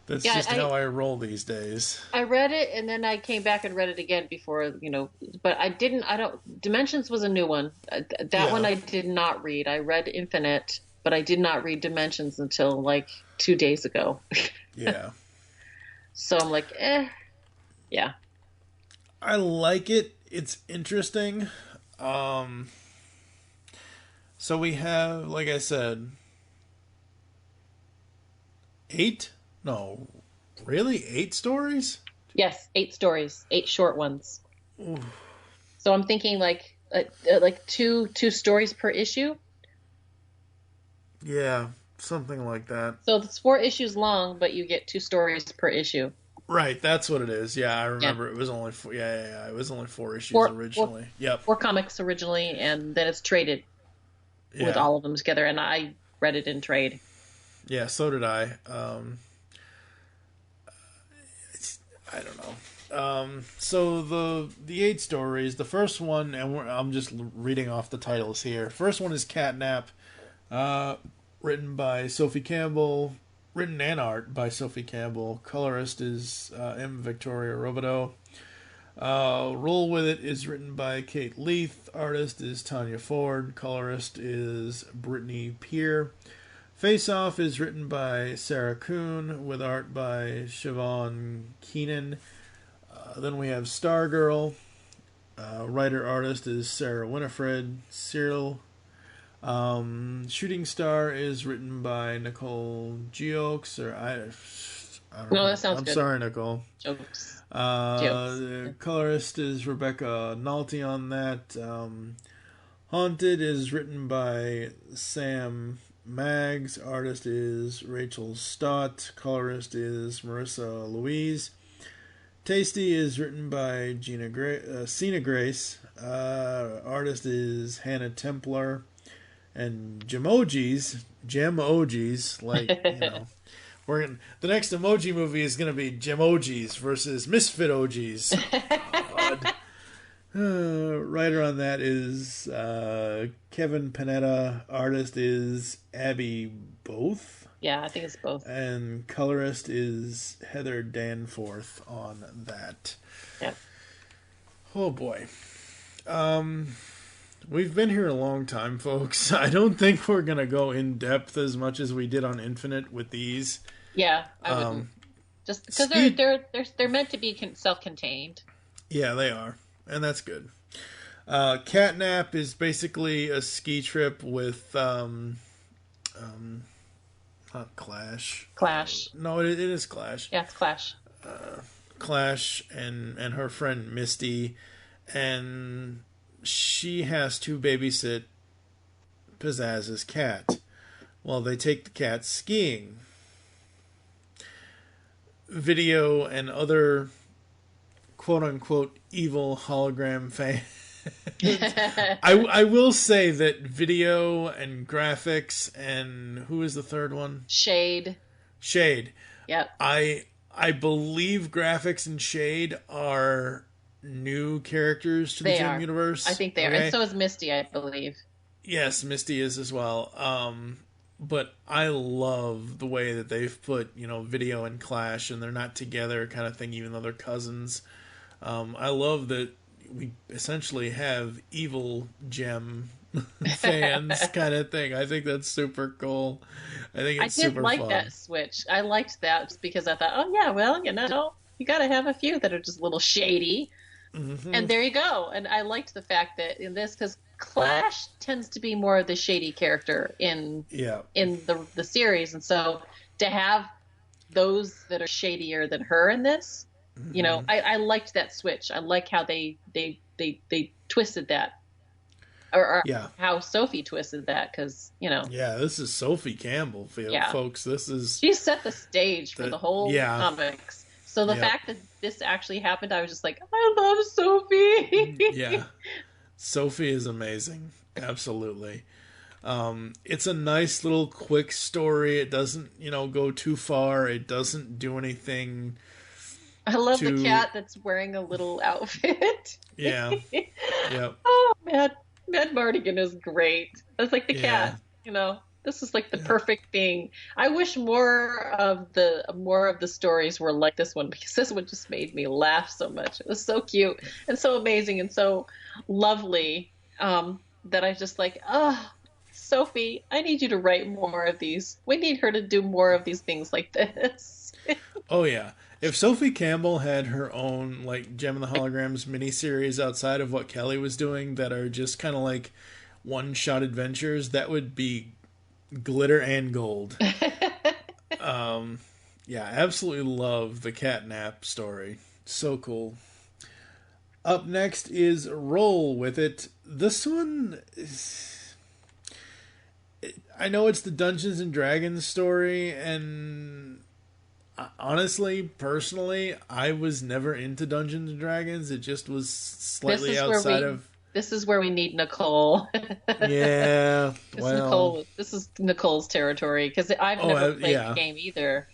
That's just how I roll these days. I read it and then I came back and read it again before, but Dimensions was a new one. That one I did not read. I read Infinite, but I did not read Dimensions until like 2 days ago. Yeah. So I'm like, yeah. I like it. It's interesting. So we have, like I said, 8? No, really? 8 stories? Yes, 8 stories, 8 short ones. Ooh. So I'm thinking like two stories per issue. Yeah, something like that. So it's 4 issues long, but you get 2 stories per issue. Right, that's what it is. Yeah, I remember it was only 4. It was only 4 issues originally. 4 comics originally, and then it's traded with all of them together. And I read it in trade. Yeah, so did I. I don't know. So the 8 stories. The first one, and I'm just reading off the titles here. First one is Catnap, written by Sophie Campbell. Written and art by Sophie Campbell. Colorist is M. Victoria Robideau. Roll With It is written by Kate Leith. Artist is Tanya Ford. Colorist is Brittany Peer. Face Off is written by Sarah Kuhn with art by Siobhan Keenan. Then we have Stargirl. Writer-artist is Sarah Winifred. Cyril. Shooting Star is written by Nicole Geox, I don't know. That sounds good. I'm sorry, Nicole. Jokes. The colorist is Rebecca Nolte on that. Haunted is written by Sam Maggs. Artist is Rachel Stott. Colorist is Marissa Louise. Tasty is written by Sina Grace. Artist is Hannah Templar. And Gemojis, like, the next emoji movie is going to be Gemojis versus Misfit OGs. Writer on that is Kevin Panetta. Artist is Abby Both. Yeah, I think it's both. And colorist is Heather Danforth on that. Yeah. Oh boy. We've been here a long time, folks. I don't think we're going to go in depth as much as we did on Infinite with these. Yeah, I wouldn't. Just because they're meant to be self-contained. Yeah, they are. And that's good. Catnap is basically a ski trip with not Clash. Clash. No, it is Clash. Yeah, it's Clash. Clash and her friend Misty, and she has to babysit Pizzazz's cat. Well, they take the cat skiing. Video and other quote-unquote evil hologram fans. I will say that Video and graphics and who is the third one? Shade. Yep. I believe graphics and Shade are new characters to the Jem universe. I think they are. And so is Misty, I believe. Yes, Misty is as well. But I love the way that they've put, Video and Clash, and they're not together kind of thing, even though they're cousins. I love that we essentially have evil Jem fans kind of thing. I think that's super cool. I think it's super fun. I did like that switch. I liked that because I thought, oh yeah, well, you got to have a few that are just a little shady. Mm-hmm. And there you go. And I liked the fact that in this, because Clash tends to be more of the shady character in the series, and so to have those that are shadier than her in this, I liked that switch. I like how they twisted that, or how Sophie twisted that, because this is Sophie Campbell, folks. She set the stage for the whole comics. So the fact that this actually happened, I was just like, I love Sophie. Yeah. Sophie is amazing. Absolutely. It's a nice little quick story. It doesn't, go too far. It doesn't do anything. I love the cat that's wearing a little outfit. Yeah. Yep. Oh, Matt Mardigan is great. That's like the cat, the This is like the perfect thing. I wish more of the stories were like this one, because this one just made me laugh so much. It was so cute and so amazing and so lovely, that I just like, oh, Sophie, I need you to write more of these. We need her to do more of these things like this. Oh yeah. If Sophie Campbell had her own like Gem and the Holograms miniseries outside of what Kelly was doing that are just kind of like one-shot adventures, that would be glitter and gold. Yeah, absolutely love the Catnap story. So cool. Up next is Roll With It. This one is... I know it's the Dungeons and Dragons story, and honestly, personally, I was never into Dungeons and Dragons. It just was slightly outside of... This is where we need Nicole. Yeah, this is Nicole's territory, because I've never played the game either.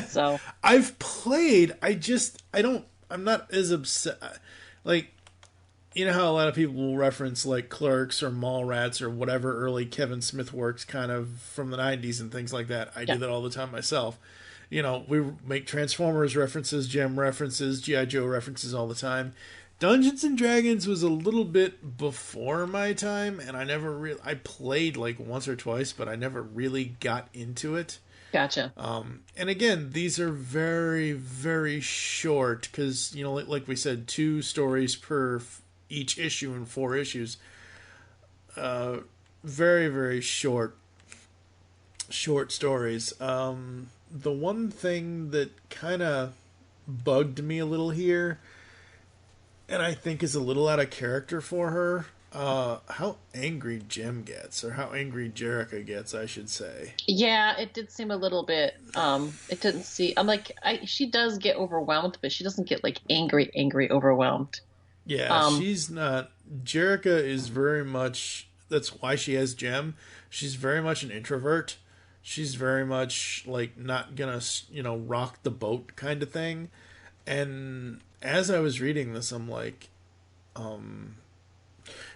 So I've played. I'm not as upset. Like, you know how a lot of people will reference like Clerks or Mallrats or whatever early Kevin Smith works kind of from the 90s and things like that. I do that all the time myself. You know, we make Transformers references, Gem references, G.I. Joe references all the time. Dungeons and Dragons was a little bit before my time, and I played like once or twice, but I never really got into it. Gotcha. And again, these are very, very short because, you know, like we said, 2 stories per each issue and 4 issues. Very, very short stories. The one thing that kind of bugged me a little here, and I think is a little out of character for her, how angry Jem gets, or how angry Jerrica gets, I should say. Yeah, it did seem a little bit, it didn't see, I'm like, she does get overwhelmed, but she doesn't get like angry overwhelmed. Yeah, she's not. Jerrica is very much, that's why she has Jem. She's very much an introvert. She's very much like not gonna, you know, rock the boat kind of thing. And as I was reading this, I'm like,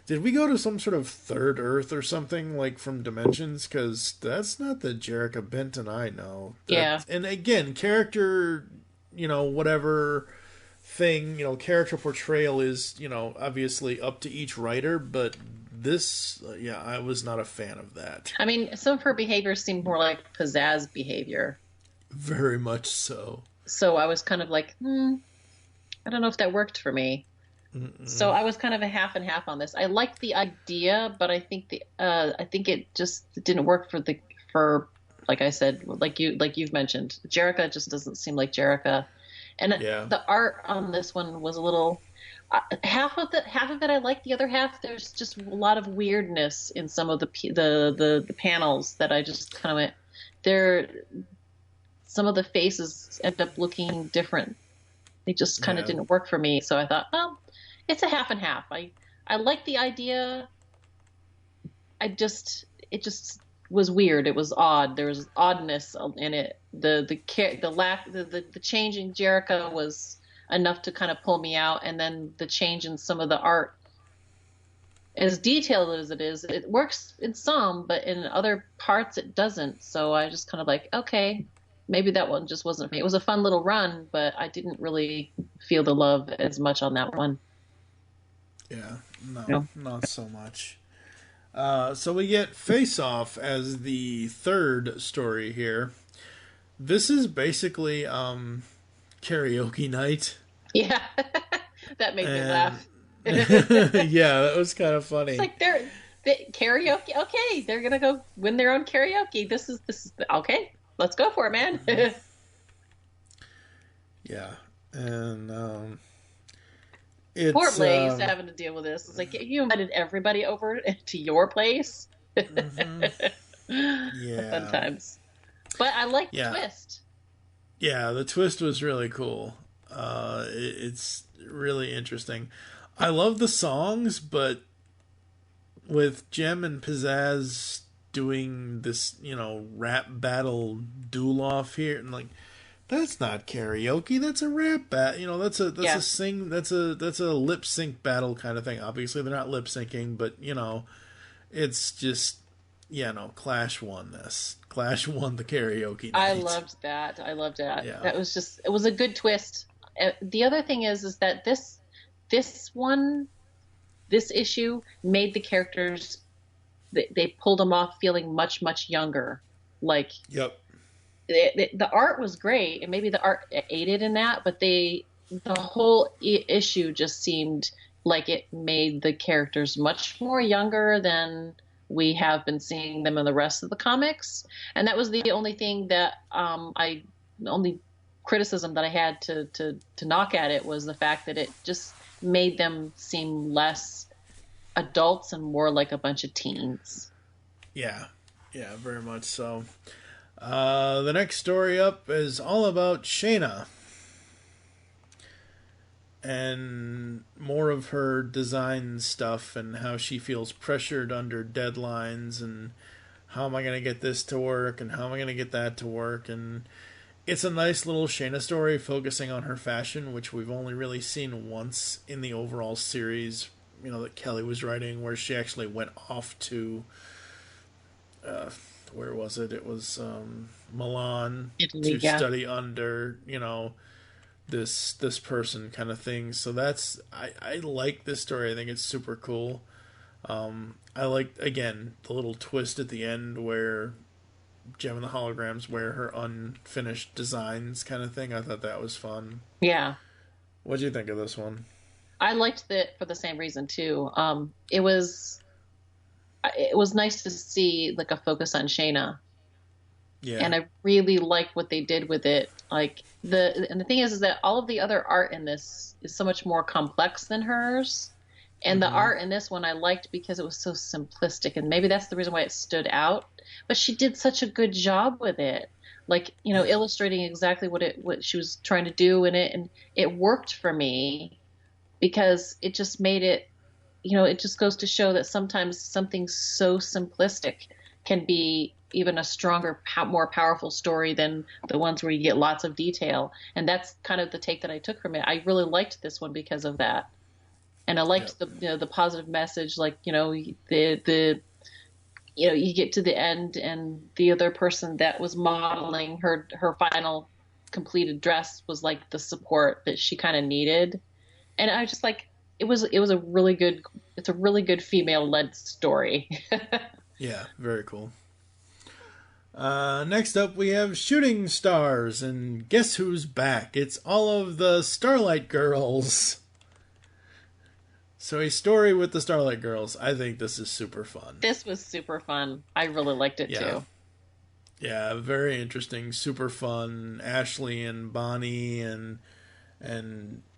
did we go to some sort of third Earth or something, like from Dimensions? Because that's not the Jerrica Benton I know. Yeah. And again, character, you know, whatever thing, you know, character portrayal is, you know, obviously up to each writer, but this, yeah, I was not a fan of that. I mean, some of her behavior seemed more like pizzazz behavior. Very much so. So I was kind of like, I don't know if that worked for me. Mm-mm. So I was kind of a half and half on this. I liked the idea, but I think it just didn't work for like I said, like you've mentioned, Jerrica just doesn't seem like Jerrica, and the art on this one was a little. Half of it I liked. The other half, there's just a lot of weirdness in some of the panels that I just kind of went. Some of the faces end up looking different. They just kind of didn't work for me. So I thought, well, it's a half and half. I like the idea. It just was weird. It was odd. There was oddness in it. The change in Jerrica was enough to kind of pull me out, and then the change in some of the art, as detailed as it is, it works in some, but in other parts it doesn't. So I just kind of like, okay, maybe that one just wasn't me. It was a fun little run, but I didn't really feel the love as much on that one. Yeah, no. Not so much. So we get Face Off as the third story here. This is basically karaoke night. Yeah, that made me laugh. Yeah, that was kind of funny. It's like they're karaoke. Okay, they're gonna go win their own karaoke. This is okay. Let's go for it, man. Yeah, and it's poor Blaze having to deal with this. It's like you invited everybody over to your place. Yeah, sometimes. But I like the twist. Yeah, the twist was really cool. It's really interesting. I love the songs, but with Jem and Pizzazz doing this, you know, rap battle duel off here, and like, that's not karaoke. That's a rap battle. You know, that's a lip sync battle kind of thing. Obviously, they're not lip syncing, but you know, it's just yeah, no, Clash won this. Clash won the karaoke night. I loved that. Yeah. That was just, it was a good twist. The other thing is that this issue made the characters, they pulled them off feeling much, much younger. Like, yep. The art was great, and maybe the art aided in that, but the whole issue just seemed like it made the characters much more younger than we have been seeing them in the rest of the comics. And that was the only thing that the only criticism that I had to knock at it was the fact that it just made them seem less adults and more like a bunch of teens. Yeah, very much so. The next story up is all about Shayna. And more of her design stuff and how she feels pressured under deadlines and how am I going to get this to work and how am I going to get that to work. And it's a nice little Shayna story focusing on her fashion, which we've only really seen once in the overall series, that Kelly was writing, where she actually went off to, where was it? It was Milan, Italy, to study under, this person kind of thing. So that's I like this story. I think it's super cool. I like, again, the little twist at the end where Jem and the Holograms wear her unfinished designs kind of thing. I thought that was fun. Yeah. What'd you think of this one? I liked it for the same reason too. It was nice to see like a focus on Shayna. Yeah. And I really liked what they did with it. Like the thing is that all of the other art in this is so much more complex than hers. And the art in this one I liked because it was so simplistic, and maybe that's the reason why it stood out. But she did such a good job with it. Like, illustrating exactly what she was trying to do in it, and it worked for me because it just made it, it just goes to show that sometimes something so simplistic can be even a stronger, more powerful story than the ones where you get lots of detail. And that's kind of the take that I took from it. I really liked this one because of that. And I liked the positive message, like, you get to the end and the other person that was modeling her final completed dress was like the support that she kind of needed. And I just like, it's a really good female led story. Yeah, very cool. Next up, we have Shooting Stars, and guess who's back? It's all of the Starlight Girls. So a story with the Starlight Girls. I think this is super fun. This was super fun. I really liked it too. Yeah, very interesting, super fun. Ashley and Bonnie and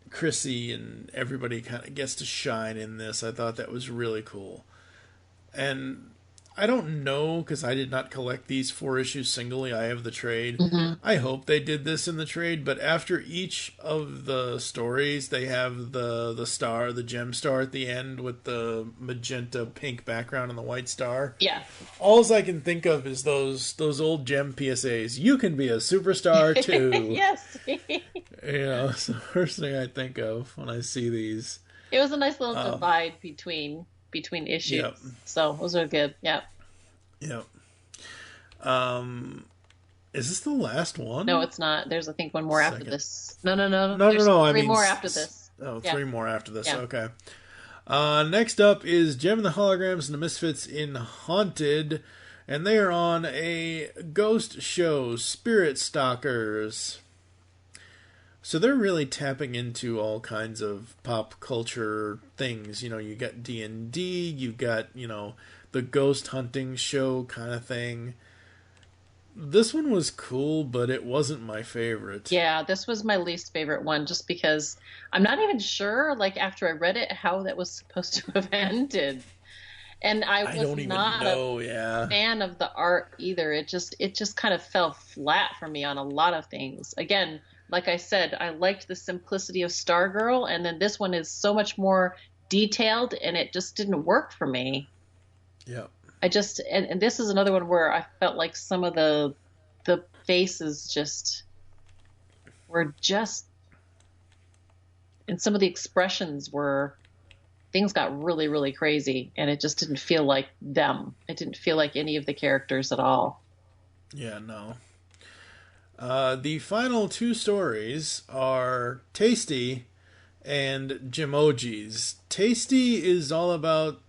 Chrissy and everybody kind of gets to shine in this. I thought that was really cool. And I don't know, because I did not collect these 4 issues singly. I have the trade. I hope they did this in the trade, but after each of the stories, they have the star, the gem star at the end with the magenta pink background and the white star. Yeah. All I can think of is those old gem PSAs. You can be a superstar too. Yes. It's the first thing I think of when I see these. It was a nice little divide between issues. Yep. So those are good. Yep. Yep. Is this the last one? No, it's not. There's, I think, one more after this. No. There's three more after this. Oh, 3 more after this. Yeah. Okay. Next up is Jem and the Holograms and the Misfits in Haunted, and they are on a ghost show, Spirit Stalkers. So they're really tapping into all kinds of pop culture things. You got D&D, you got, the ghost hunting show kind of thing. This one was cool, but it wasn't my favorite. Yeah, this was my least favorite one, just because I'm not even sure, like, after I read it, how that was supposed to have ended. And I was not a fan of the art either. It just kind of fell flat for me on a lot of things. Again, like I said, I liked the simplicity of Stargirl, and then this one is so much more detailed, and it just didn't work for me. Yeah. And this is another one where I felt like some of the faces were just, and some of the expressions were things got really, really crazy, and it just didn't feel like them. It didn't feel like any of the characters at all. Yeah, no. The final two stories are Tasty and Jemojis. Tasty is all about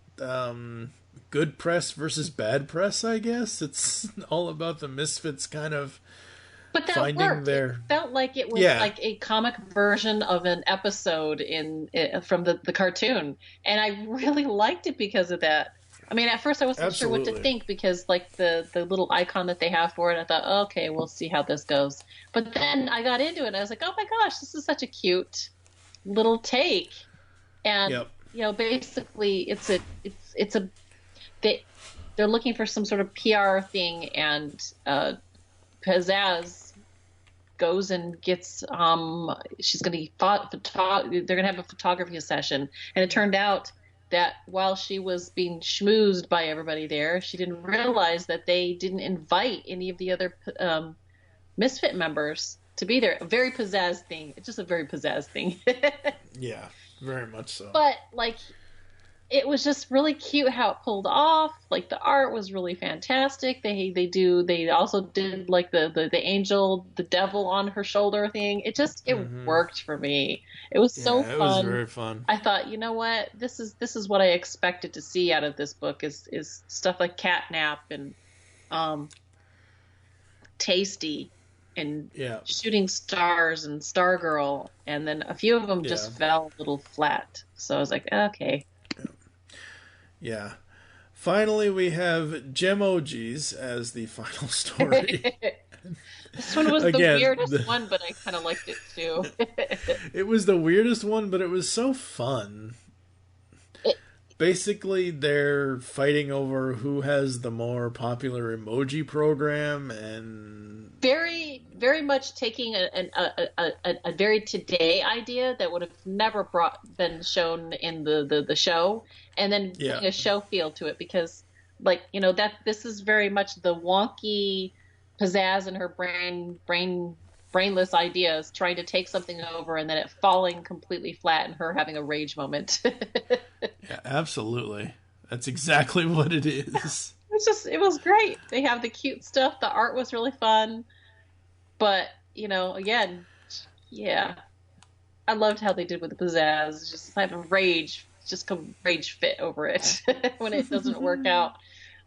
good press versus bad press, I guess. It's all about the Misfits kind of but that finding worked. their... It felt like it was like a comic version of an episode from the cartoon, and I really liked it because of that. I mean, at first I wasn't sure what to think because, like, the little icon that they have for it, I thought, oh, okay, we'll see how this goes. But then I got into it, and I was like, oh my gosh, this is such a cute little take. And basically, they're looking for some sort of PR thing, and Pizzazz goes and gets she's going to they're going to have a photography session, and it turned out that while she was being schmoozed by everybody there, she didn't realize that they didn't invite any of the other Misfit members to be there. A very pizzazz thing. It's just a very pizzazz thing. Yeah, very much so. But, like, it was just really cute how it pulled off. Like, the art was really fantastic. They also did, like, the angel, the devil on her shoulder thing. It worked for me. It was so fun. It was very fun. I thought, you know what? This is what I expected to see out of this book is stuff like Catnap and Tasty and Shooting Stars and Stargirl, and then a few of them just fell a little flat. So I was like, okay. Yeah. Finally, we have Jemojis as the final story. This one was the weirdest one, but I kind of liked it too. It was the weirdest one, but it was so fun. Basically, they're fighting over who has the more popular emoji program, and very, very much taking a very today idea that would have never been shown in the show, and then putting a show feel to it, because, like, that this is very much the wonky pizzazz in her brainless ideas, trying to take something over and then it falling completely flat and her having a rage moment. Yeah, absolutely. That's exactly what it is. It was great. They have the cute stuff. The art was really fun. But, again, I loved how they did with the pizzazz. Just have a rage fit over it when it doesn't work out.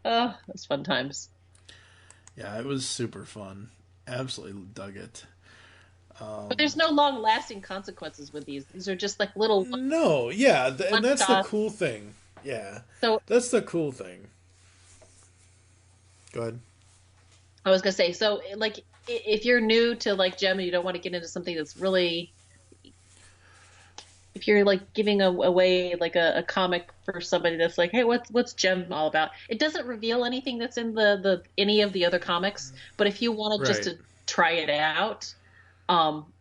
Oh, it's fun times. Yeah, it was super fun. Absolutely dug it. But there's no long-lasting consequences with these. These are just like little... No, yeah, and that's the cool thing. Yeah, so that's the cool thing. Go ahead. I was going to say, so, like, if you're new to, like, Jem and you don't want to get into something that's really... If you're, like, giving away, like, a comic for somebody that's like, hey, what's Jem all about? It doesn't reveal anything that's in any of the other comics, but if you want just to try it out...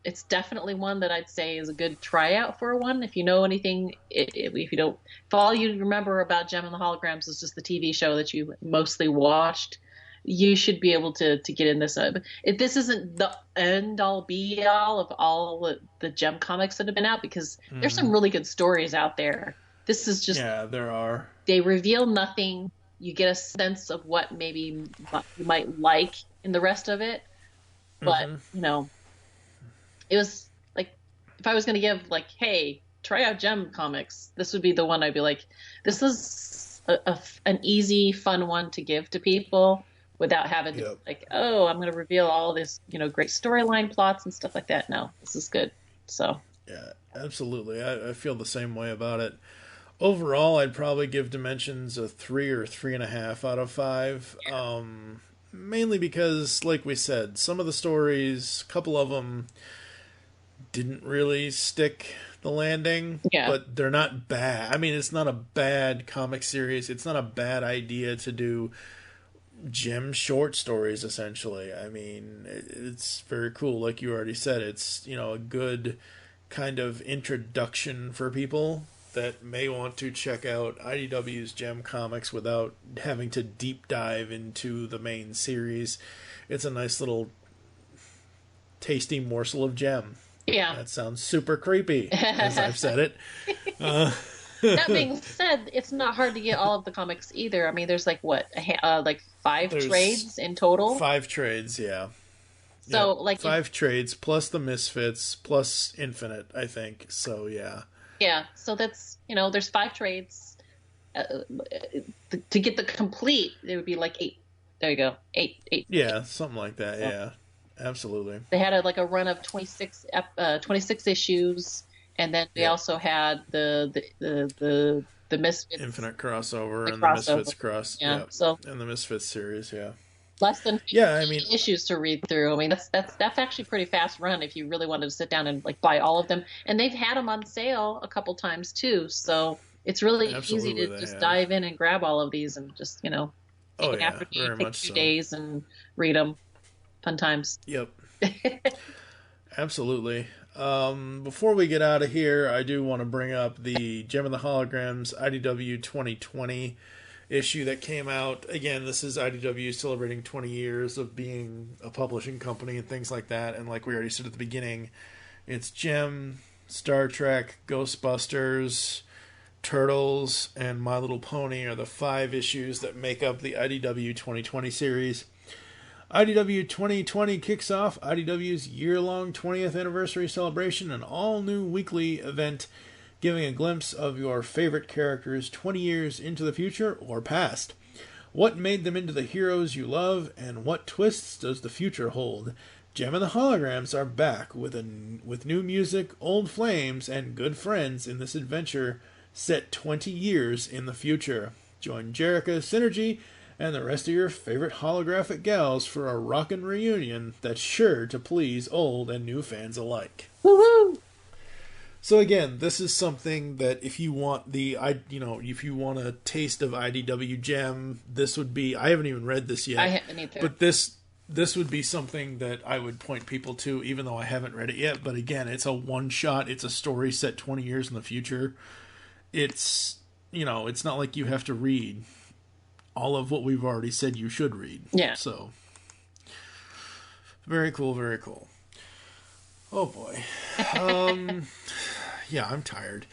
it's definitely one that I'd say is a good tryout for one. If you know anything, if all you remember about Jem and the Holograms is just the TV show that you mostly watched, you should be able to get in this. This isn't the end all be all of all the Jem comics that have been out, because there's some really good stories out there. This is just, there are. They reveal nothing. You get a sense of what maybe you might like in the rest of it, but it was like, if I was going to give, like, hey, try out Jem comics, this would be the one I'd be like, this is an easy, fun one to give to people without having to, like, oh, I'm going to reveal all this, great storyline plots and stuff like that. No, this is good. So. Yeah, absolutely. I feel the same way about it. Overall, I'd probably give Dimensions a 3 or 3.5 out of 5. Mainly because, like we said, some of the stories, a couple of them didn't really stick the landing, but they're not bad. I mean, it's not a bad comic series. It's not a bad idea to do Jem short stories, essentially. I mean, it's very cool. Like you already said, it's, a good kind of introduction for people that may want to check out IDW's Jem comics without having to deep dive into the main series. It's a nice little tasty morsel of Jem. Yeah. That sounds super creepy, as I've said it. That being said, it's not hard to get all of the comics either. I mean, there's like what, like There's trades in total. 5 trades, yeah. So Yep. like 5 trades plus the Misfits plus Infinite, I think. So yeah. Yeah, so that's, there's 5 trades. To get the complete, it would be like 8. There you go, 8. Yeah, something like that. So, yeah, absolutely. They had a run of 26 issues, and then they also had the Misfits Infinite crossover and the Misfits cross. Yeah, yep. so and the Misfits series. Yeah. Less than 50 issues to read through. I mean, that's actually pretty fast run if you really wanted to sit down and buy all of them. And they've had them on sale a couple times too, so it's really easy to just dive in and grab all of these and just take an afternoon, take 2 days and read them. Fun times. Yep. Absolutely. Before we get out of here, I do want to bring up the Jem and the Holograms IDW 2020 issue that came out. Again, this is IDW celebrating 20 years of being a publishing company and things like that. And like we already said at the beginning, it's Jem, Star Trek, Ghostbusters, Turtles, and My Little Pony are the 5 issues that make up the IDW 2020 series. IDW 2020 kicks off IDW's year-long 20th anniversary celebration, an all-new weekly event giving a glimpse of your favorite characters 20 years into the future or past. What made them into the heroes you love, and what twists does the future hold? Jem and the Holograms are back with new music, old flames, and good friends in this adventure set 20 years in the future. Join Jerica, Synergy, and the rest of your favorite holographic gals for a rockin' reunion that's sure to please old and new fans alike. Woohoo! So again, this is something that if you want if you want a taste of IDW Jem, this would be. I haven't even read this yet. I haven't either. But this would be something that I would point people to, even though I haven't read it yet. But again, it's a one shot. It's a story set 20 years in the future. It's it's not like you have to read all of what we've already said you should read. Yeah. So very cool, very cool. Oh boy. Yeah, I'm tired.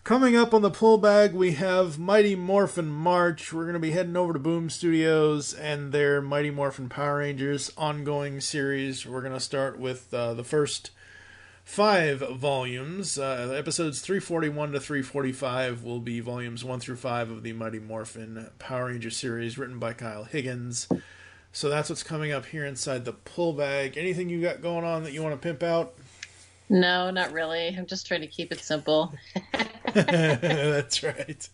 Coming up on the pull bag, we have Mighty Morphin March. We're going to be heading over to Boom Studios and their Mighty Morphin Power Rangers ongoing series. We're going to start with the first 5 volumes. Episodes 341 to 345 will be volumes 1 through 5 of the Mighty Morphin Power Ranger series, written by Kyle Higgins. So that's what's coming up here inside the pull bag. Anything you got going on that you want to pimp out? No, not really. I'm just trying to keep it simple. That's right.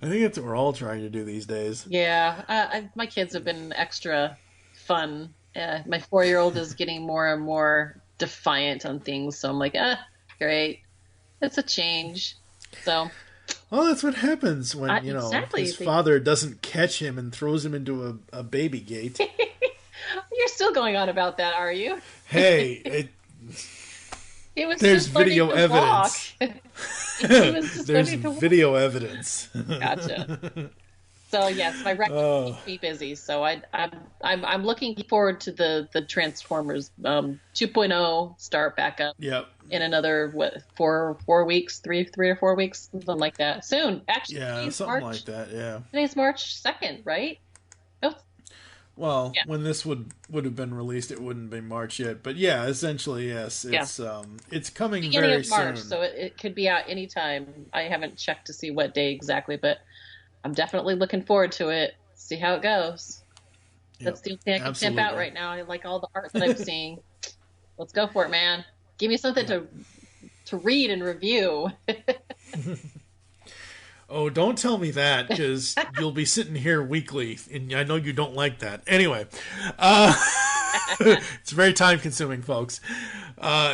I think that's what we're all trying to do these days. Yeah, my kids have been extra fun. My 4-year-old is getting more and more defiant on things, so I'm like, great. It's a change. So... Well, that's what happens when, his father doesn't catch him and throws him into a baby gate. You're still going on about that, are you? Hey, there's video evidence. There's video evidence. Gotcha. So yes, my record keeps me busy. So I'm looking forward to the Transformers 2.0 start back up. Yep. In another 4 weeks, 3 or 4 weeks, something like that. Soon, actually. Yeah, something like that. Yeah. Today's March 2nd, right? Oh. Well, when this would have been released, it wouldn't be March yet. But yeah, essentially, yes, it's coming beginning very of March, soon. So it could be out anytime. I haven't checked to see what day exactly, but I'm definitely looking forward to it. See how it goes. Yep. That's the only thing I can pimp out right now. I like all the art that I'm seeing. Let's go for it, man. Give me something to read and review. Oh, don't tell me that, because you'll be sitting here weekly, and I know you don't like that. Anyway, it's very time-consuming, folks.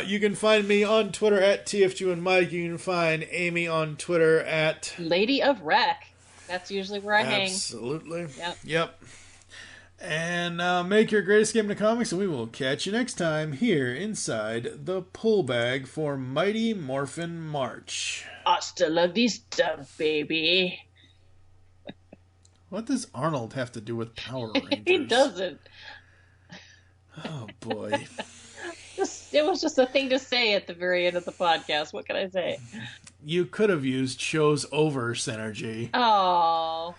You can find me on Twitter at TFG and Mike. You can find Aimee on Twitter at Lady of Rec. That's usually where I hang. Absolutely. Yep. And make your greatest game in the comics, and we will catch you next time here inside the pull bag for Mighty Morphin March. Hasta la vista, baby. What does Arnold have to do with Power Rangers? He doesn't. Oh, boy. It was just a thing to say at the very end of the podcast. What can I say? you could have used shows over synergy. Oh.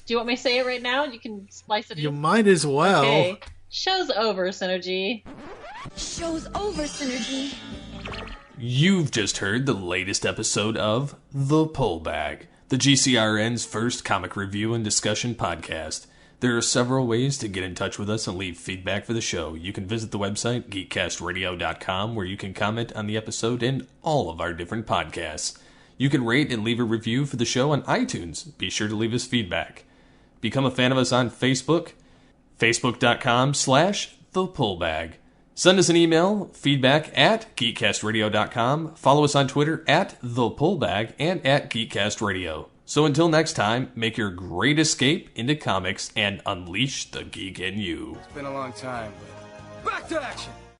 Do you want me to say it right now? You can splice it in. You might as well. Okay. Show's over, Synergy. Show's over, Synergy. You've just heard the latest episode of The Pullback, the GCRN's first comic review and discussion podcast. There are several ways to get in touch with us and leave feedback for the show. You can visit the website, geekcastradio.com, where you can comment on the episode and all of our different podcasts. You can rate and leave a review for the show on iTunes. Be sure to leave us feedback. Become a fan of us on Facebook, facebook.com/thepullbag. Send us an email, feedback@geekcastradio.com. Follow us on Twitter @thepullbag and @geekcastradio. So until next time, make your great escape into comics and unleash the geek in you. It's been a long time, but back to action!